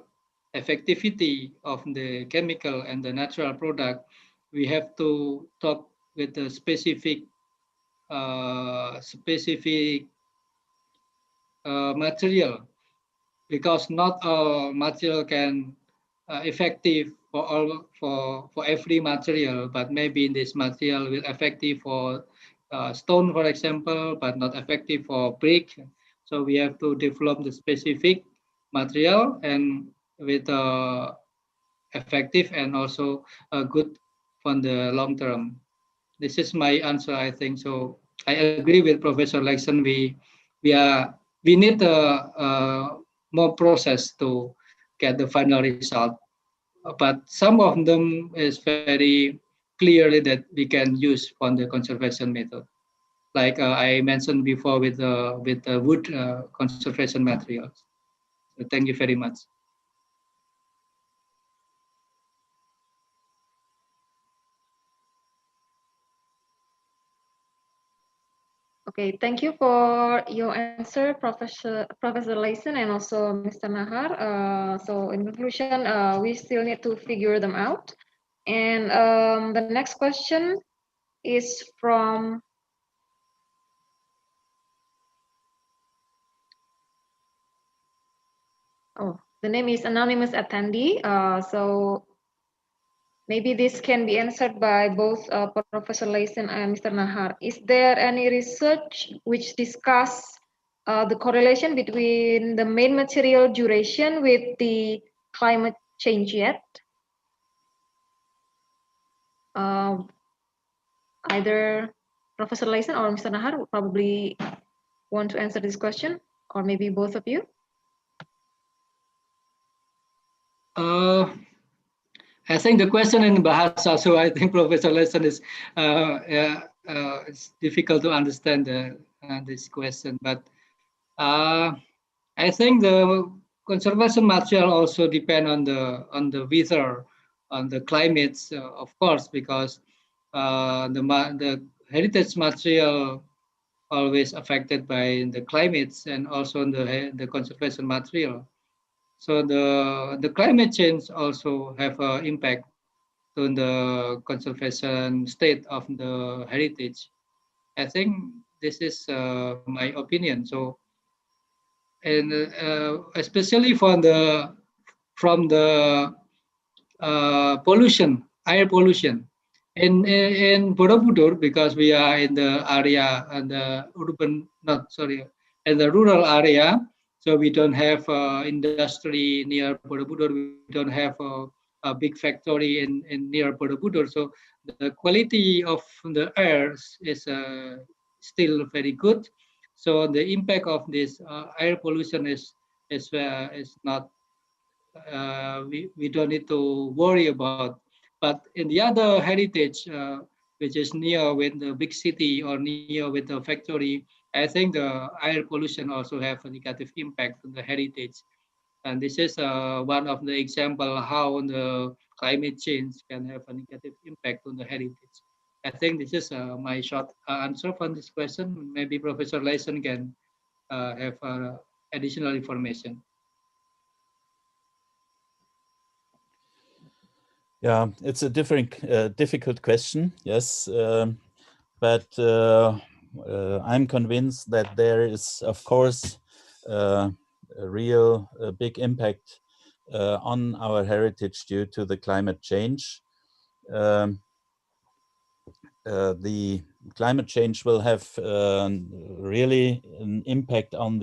effectivity of the chemical and the natural product, we have to talk with the specific material, because not all material can effective for all for every material, but maybe this material will effective for stone, for example, but not effective for brick. So we have to develop the specific material and with effective and also good for the long term. This is my answer, I think. So I agree with Professor Lexon. We need more process to get the final result. But some of them is very clearly that we can use on the conservation method, like I mentioned before with the wood conservation materials. So thank you very much. Okay, thank you for your answer, Professor Layson and also Mr. Nahar. So in conclusion, we still need to figure them out. And the next question is from the name is anonymous attendee. So maybe this can be answered by both Professor Layson and Mr. Nahar. Is there any research which discuss the correlation between the main material duration with the climate change yet? Either Professor Layson or Mr. Nahar would probably want to answer this question, or maybe both of you. I think the question in Bahasa, so I think Professor Lesson is it's difficult to understand this question. But I think the conservation material also depend on the weather, on the climates, of course, because the heritage material always affected by the climates and also the conservation material. So the climate change also have an impact on the conservation state of the heritage. I think this is my opinion. So, and especially from the pollution, air pollution. In Borobudur, because we are in the area and the urban, not sorry, in the rural area, so we don't have industry near Borobudur. We don't have a big factory in near Borobudur. So the quality of the air is still very good. So the impact of this air pollution is not we don't need to worry about. But in the other heritage, which is near with the big city or near with the factory, I think the air pollution also have a negative impact on the heritage. And this is one of the example how the climate change can have a negative impact on the heritage. I think this is my short answer for this question. Maybe Professor Lyson can have additional information. Yeah, it's a difficult question, yes, but I'm convinced that there is, of course, a real big impact on our heritage due to the climate change. The climate change will have really an impact on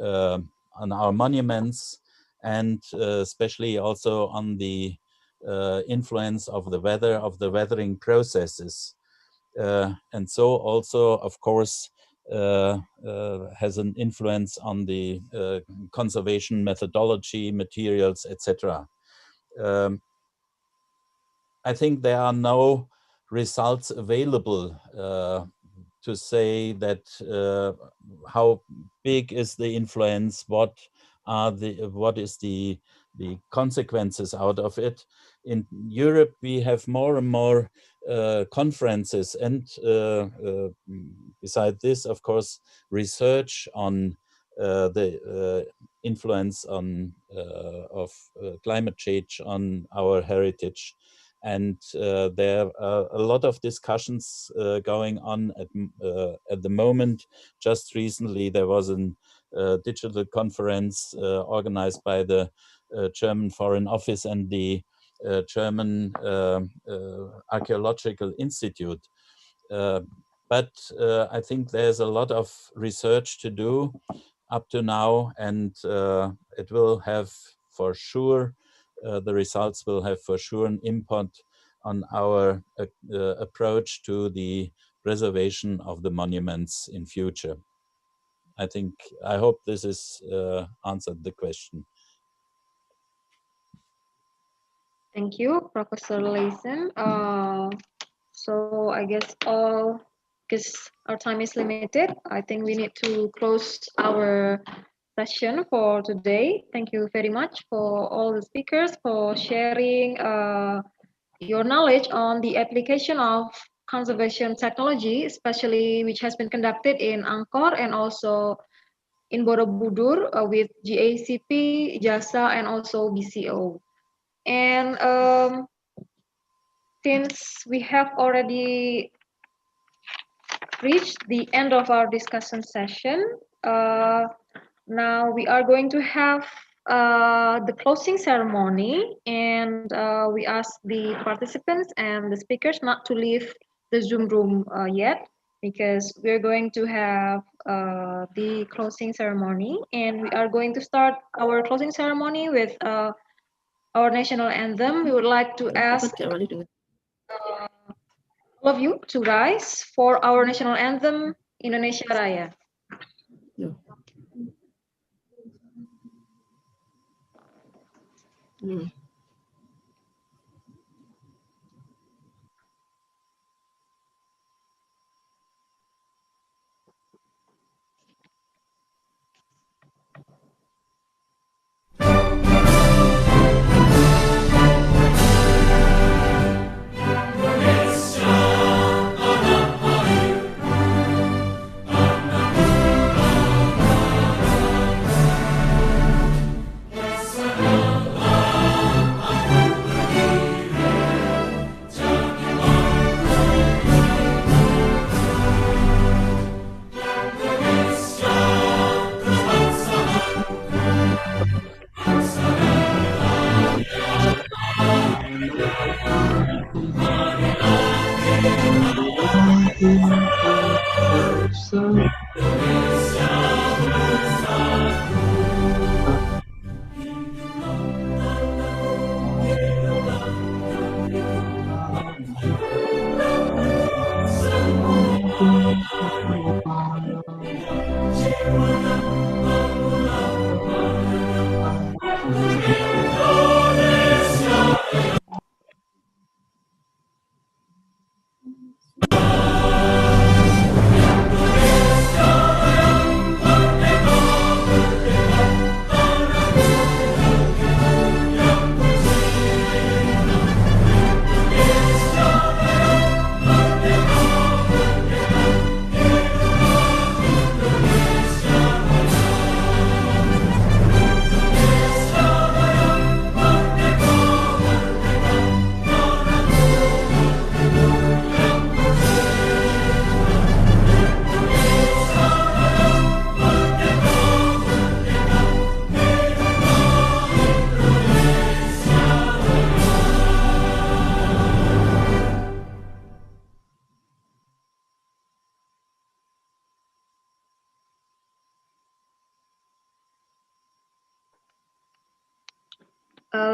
on our monuments, and especially also on the influence of the weather, of the weathering processes. And so also, of course, has an influence on the conservation methodology, materials, etc. I think there are no results available to say that how big is the influence, what is the consequences out of it. In Europe, we have more and more conferences, and beside this, of course, research on the influence on of climate change on our heritage. And there are a lot of discussions going on at the moment. Just recently, there was a digital conference organized by the German Foreign Office and the German Archaeological Institute. But I think there's a lot of research to do up to now, and it will have for sure, the results will have for sure an impact on our approach to the preservation of the monuments in future. I hope this is answered the question. Thank you, Professor Layson. So I guess because our time is limited, I think we need to close our session for today. Thank you very much for all the speakers for sharing your knowledge on the application of conservation technology, especially which has been conducted in Angkor and also in Borobudur with GACP, JASA, and also BCO. And since we have already reached the end of our discussion session, now we are going to have the closing ceremony, and we ask the participants and the speakers not to leave the Zoom room yet, because we're going to have the closing ceremony, and we are going to start our closing ceremony with our national anthem. We would like to ask all of you to rise for our national anthem, Indonesia Raya.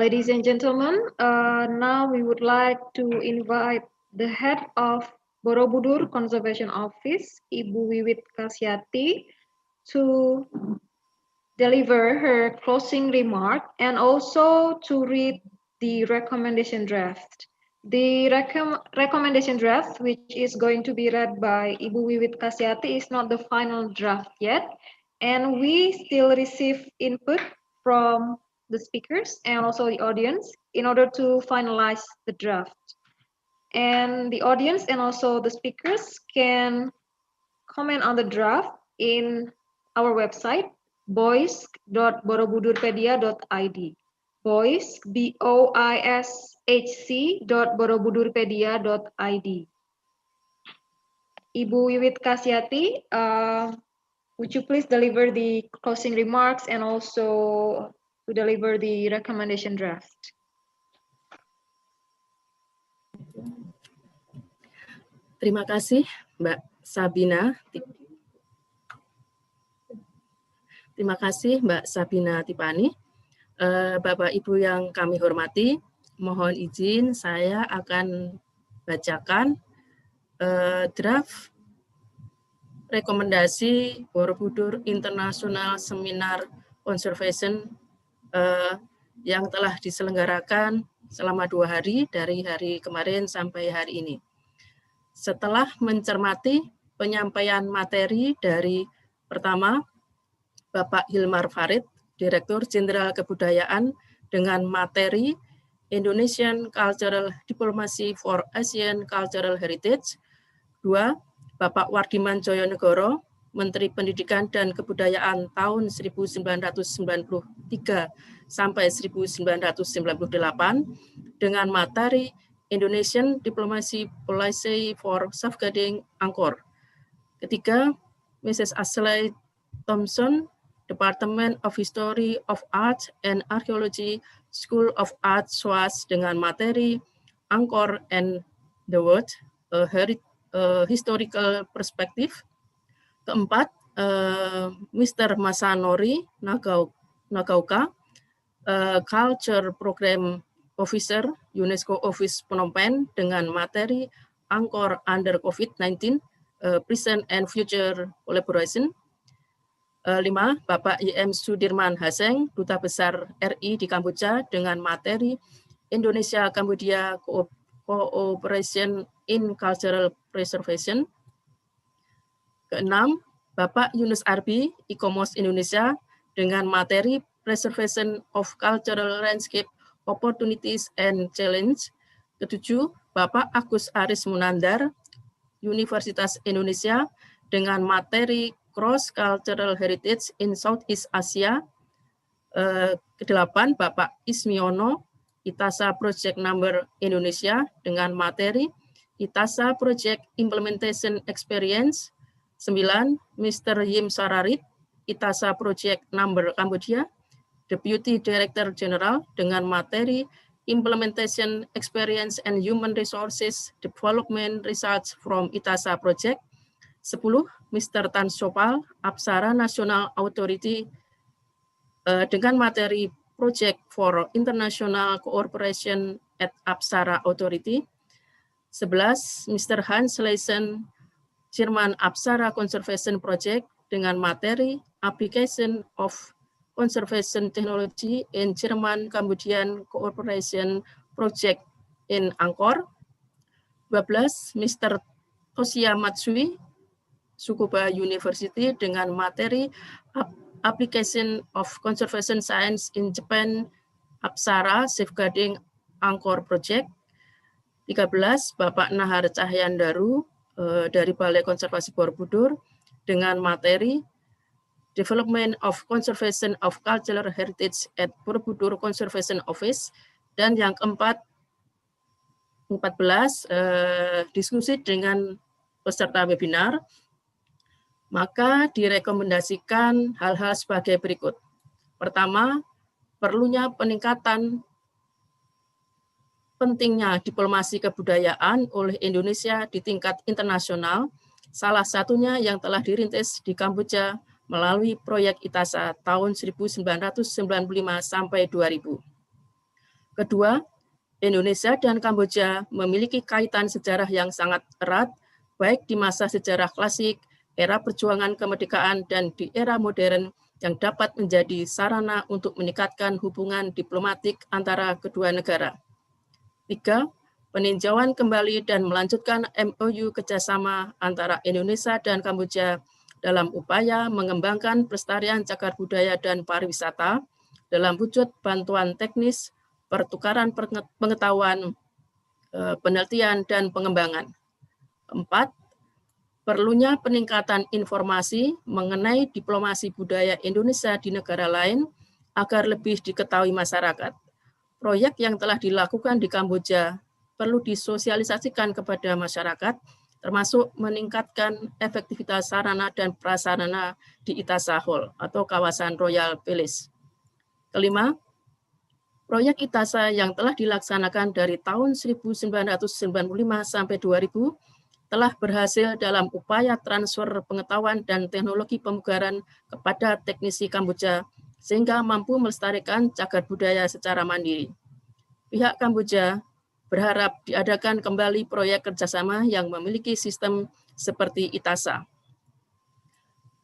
Ladies and gentlemen, now we would like to invite the head of Borobudur Conservation Office, Ibu Wiwit Kasyati, to deliver her closing remark and also to read the recommendation draft. The recommendation draft, which is going to be read by Ibu Wiwit Kasyati, is not the final draft yet, and we still receive input from the speakers and also the audience in order to finalize the draft. And the audience and also the speakers can comment on the draft in our website, boishc.borobudurpedia.id. BOISHC, BOISHC.borobudurpedia.id. Ibu Wiwit Kasyati, would you please deliver the closing remarks and also to deliver the recommendation draft? Terima kasih, Mbak Sabina. Terima kasih, Mbak Sabina Tipani. Bapak Ibu yang kami hormati, mohon izin saya akan bacakan draft rekomendasi Borobudur International Seminar Conservation yang telah diselenggarakan selama 2 hari dari hari kemarin sampai hari ini. Setelah mencermati penyampaian materi dari pertama Bapak Hilmar Farid, Direktur Jenderal Kebudayaan dengan materi Indonesian Cultural Diplomacy for Asian Cultural Heritage. 2. Bapak Wardiman Joyonegoro, Menteri Pendidikan dan Kebudayaan tahun 1993 sampai 1998 dengan materi Indonesian Diplomacy Policy for Safeguarding Angkor. 3. Mrs. Ashley Thompson, Department of History of Art and Archaeology, School of Art, SOAS dengan materi Angkor and the World, Historical Perspective. 4. Mr. Masanori Nagauka, Culture Program Officer, UNESCO Office Phnom Penh dengan materi Angkor under COVID-19, Present and Future Collaboration. 5. Bapak IM Sudirman Haseng, Duta Besar RI di Kamboja dengan materi Indonesia-Cambodia Cooperation in Cultural Preservation. 6. Bapak Yunus Arbi, e-commerce Indonesia dengan materi Preservation of Cultural Landscape Opportunities and Challenge. 7. Bapak Agus Aris Munandar, Universitas Indonesia dengan materi Cross Cultural Heritage in Southeast Asia. 8. Bapak Ismiono, ITASA Project Number Indonesia dengan materi ITASA Project Implementation Experience. 9. Mr. Yim Sararit, ITASA Project Number Cambodia, Deputy Director General dengan materi Implementation Experience and Human Resources Development Results from ITASA Project. 10. Mr. Tan Sopal, Apsara National Authority dengan materi Project for International Cooperation at Apsara Authority. 11. Mr. Hans Leisen, Chairman Apsara Conservation Project dengan materi Application of Conservation Technology in German-Cambodian Cooperation Project in Angkor. 12. Mr. Toshia Matsui, Tsukuba University dengan materi Application of Conservation Science in Japan, Apsara Safeguarding Angkor Project. 13. Bapak Nahar Cahyandaru dari Balai Konservasi Borobudur dengan materi Development of Conservation of Cultural Heritage at Borobudur Conservation Office. Dan yang keempat, 14, diskusi dengan peserta webinar. Maka direkomendasikan hal-hal sebagai berikut. Pertama, perlunya peningkatan pentingnya diplomasi kebudayaan oleh Indonesia di tingkat internasional, salah satunya yang telah dirintis di Kamboja melalui proyek ITASA tahun 1995 sampai 2000. Kedua, Indonesia dan Kamboja memiliki kaitan sejarah yang sangat erat, baik di masa sejarah klasik, era perjuangan kemerdekaan, dan di era modern yang dapat menjadi sarana untuk meningkatkan hubungan diplomatik antara kedua negara. 3. peninjauan kembali dan melanjutkan MOU kerjasama antara Indonesia dan Kamboja dalam upaya mengembangkan pelestarian cagar budaya dan pariwisata dalam wujud bantuan teknis, pertukaran pengetahuan, penelitian, dan pengembangan. 4. Perlunya peningkatan informasi mengenai diplomasi budaya Indonesia di negara lain agar lebih diketahui masyarakat. Proyek yang telah dilakukan di Kamboja perlu disosialisasikan kepada masyarakat, termasuk meningkatkan efektivitas sarana dan prasarana di Itasa Hall atau kawasan Royal Palace. Kelima, proyek Itasa yang telah dilaksanakan dari tahun 1995 sampai 2000 telah berhasil dalam upaya transfer pengetahuan dan teknologi pemugaran kepada teknisi Kamboja sehingga mampu melestarikan cagar budaya secara mandiri. Pihak Kamboja berharap diadakan kembali proyek kerjasama yang memiliki sistem seperti Itasa.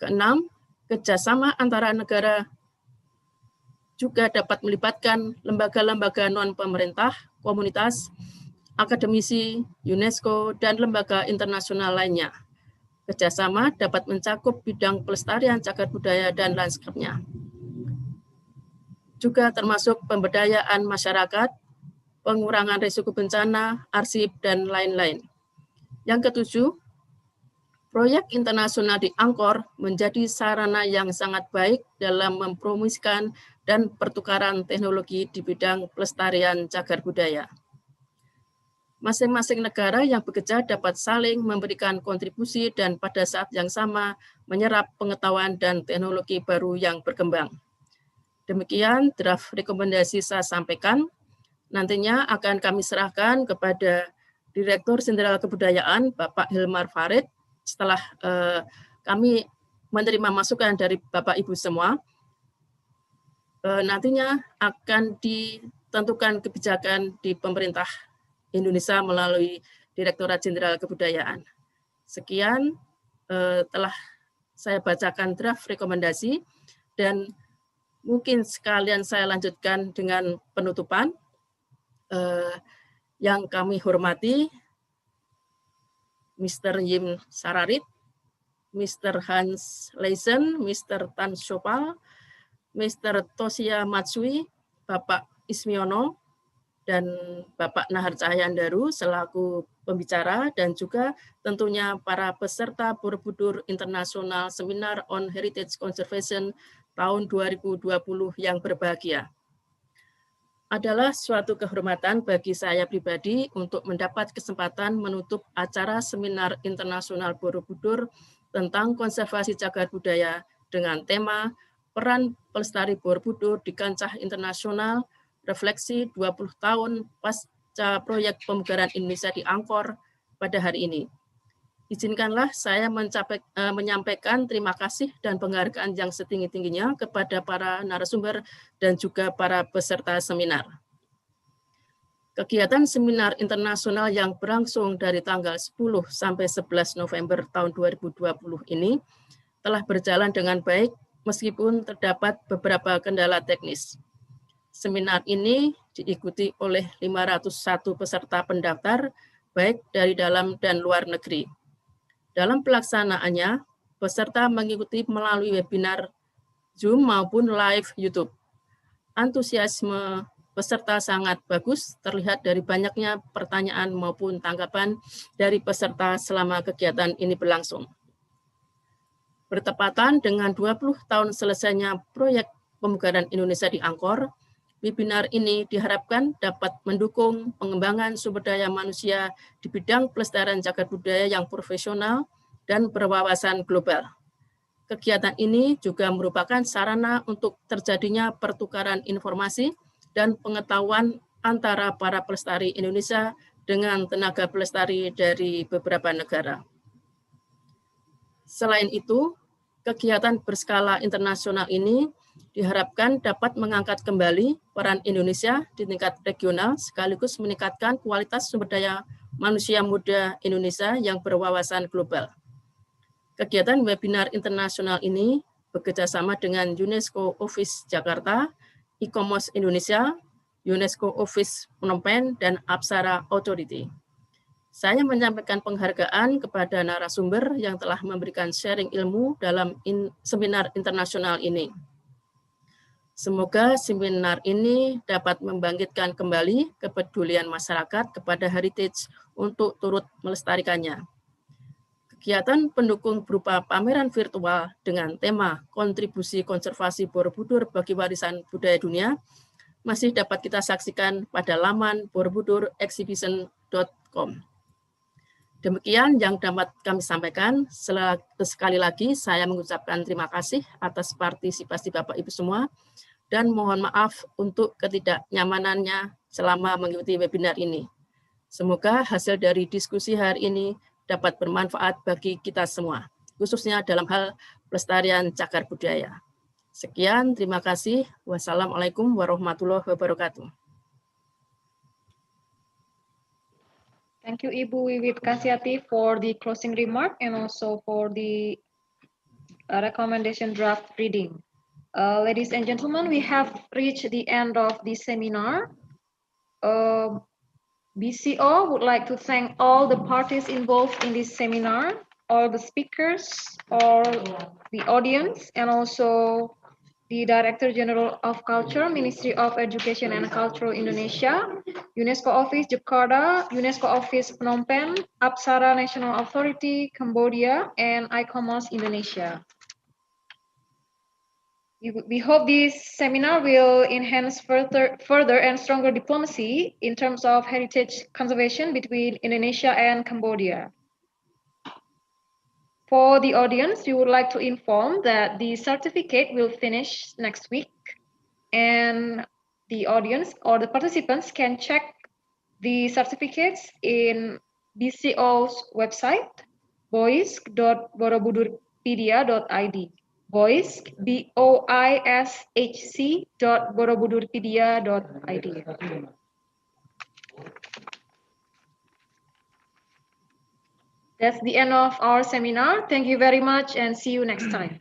Keenam, kerjasama antara negara juga dapat melibatkan lembaga-lembaga non-pemerintah, komunitas, akademisi, UNESCO, dan lembaga internasional lainnya. Kerjasama dapat mencakup bidang pelestarian cagar budaya dan lanskapnya. Juga termasuk pemberdayaan masyarakat, pengurangan risiko bencana, arsip, dan lain-lain. Yang ketujuh, proyek internasional di Angkor menjadi sarana yang sangat baik dalam mempromosikan dan pertukaran teknologi di bidang pelestarian cagar budaya. Masing-masing negara yang bekerja dapat saling memberikan kontribusi dan pada saat yang sama menyerap pengetahuan dan teknologi baru yang berkembang. Demikian draft rekomendasi saya sampaikan. Nantinya akan kami serahkan kepada Direktur Jenderal Kebudayaan Bapak Hilmar Farid setelah kami menerima masukan dari Bapak Ibu semua. Nantinya akan ditentukan kebijakan di pemerintah Indonesia melalui Direktorat Jenderal Kebudayaan. Sekian telah saya bacakan draft rekomendasi dan mungkin sekalian saya lanjutkan dengan penutupan. Yang kami hormati Mr. Yim Sararit, Mr. Hans Leisen, Mr. Tan Sopal, Mr. Tosia Matsui, Bapak Ismiono, dan Bapak Nahar Cahyandaru selaku pembicara, dan juga tentunya para peserta Borobudur International Seminar on Heritage Conservation tahun 2020 yang berbahagia. Adalah suatu kehormatan bagi saya pribadi untuk mendapat kesempatan menutup acara Seminar Internasional Borobudur tentang konservasi cagar budaya dengan tema Peran Pelestari Borobudur di Kancah Internasional, Refleksi 20 tahun pasca proyek pemugaran Indonesia di Angkor pada hari ini. Izinkanlah saya menyampaikan terima kasih dan penghargaan yang setinggi-tingginya kepada para narasumber dan juga para peserta seminar. Kegiatan seminar internasional yang berlangsung dari tanggal 10 sampai 11 November tahun 2020 ini telah berjalan dengan baik meskipun terdapat beberapa kendala teknis. Seminar ini diikuti oleh 501 peserta pendaftar baik dari dalam dan luar negeri. Dalam pelaksanaannya, peserta mengikuti melalui webinar, Zoom maupun live YouTube. Antusiasme peserta sangat bagus, terlihat dari banyaknya pertanyaan maupun tanggapan dari peserta selama kegiatan ini berlangsung. Bertepatan dengan 20 tahun selesainya proyek pemugaran Indonesia di Angkor, webinar ini diharapkan dapat mendukung pengembangan sumber daya manusia di bidang pelestarian cagar budaya yang profesional dan berwawasan global. Kegiatan ini juga merupakan sarana untuk terjadinya pertukaran informasi dan pengetahuan antara para pelestari Indonesia dengan tenaga pelestari dari beberapa negara. Selain itu, kegiatan berskala internasional ini diharapkan dapat mengangkat kembali peran Indonesia di tingkat regional sekaligus meningkatkan kualitas sumber daya manusia muda Indonesia yang berwawasan global. Kegiatan webinar internasional ini bekerjasama dengan UNESCO Office Jakarta, e-commerce Indonesia, UNESCO Office Phnom Penh, dan Apsara Authority. Saya menyampaikan penghargaan kepada narasumber yang telah memberikan sharing ilmu dalam seminar internasional ini. Semoga seminar ini dapat membangkitkan kembali kepedulian masyarakat kepada heritage untuk turut melestarikannya. Kegiatan pendukung berupa pameran virtual dengan tema kontribusi konservasi Borobudur bagi warisan budaya dunia masih dapat kita saksikan pada laman borobudurexhibition.com. Demikian yang dapat kami sampaikan. Sekali lagi saya mengucapkan terima kasih atas partisipasi Bapak Ibu semua dan mohon maaf untuk ketidaknyamanannya selama mengikuti webinar ini. Semoga hasil dari diskusi hari ini dapat bermanfaat bagi kita semua, khususnya dalam hal pelestarian cagar budaya. Sekian, terima kasih. Wassalamualaikum warahmatullahi wabarakatuh. Thank you, Ibu Wiwit Kasyati, for the closing remark and also for the recommendation draft reading. Ladies and gentlemen, we have reached the end of the seminar. BCO would like to thank all the parties involved in this seminar, all the speakers, all the audience, and also the Director General of Culture, Ministry of Education and Culture Indonesia, UNESCO Office Jakarta, UNESCO Office Phnom Penh, Apsara National Authority Cambodia, and ICOMOS Indonesia. We hope this seminar will enhance further and stronger diplomacy in terms of heritage conservation between Indonesia and Cambodia. For the audience, we would like to inform that the certificate will finish next week, and the audience or the participants can check the certificates in BCO's website, boishc.borobudurpedia.id. BOISHC, BOISHC.borobudurpedia.id. That's the end of our seminar. Thank you very much and see you next time.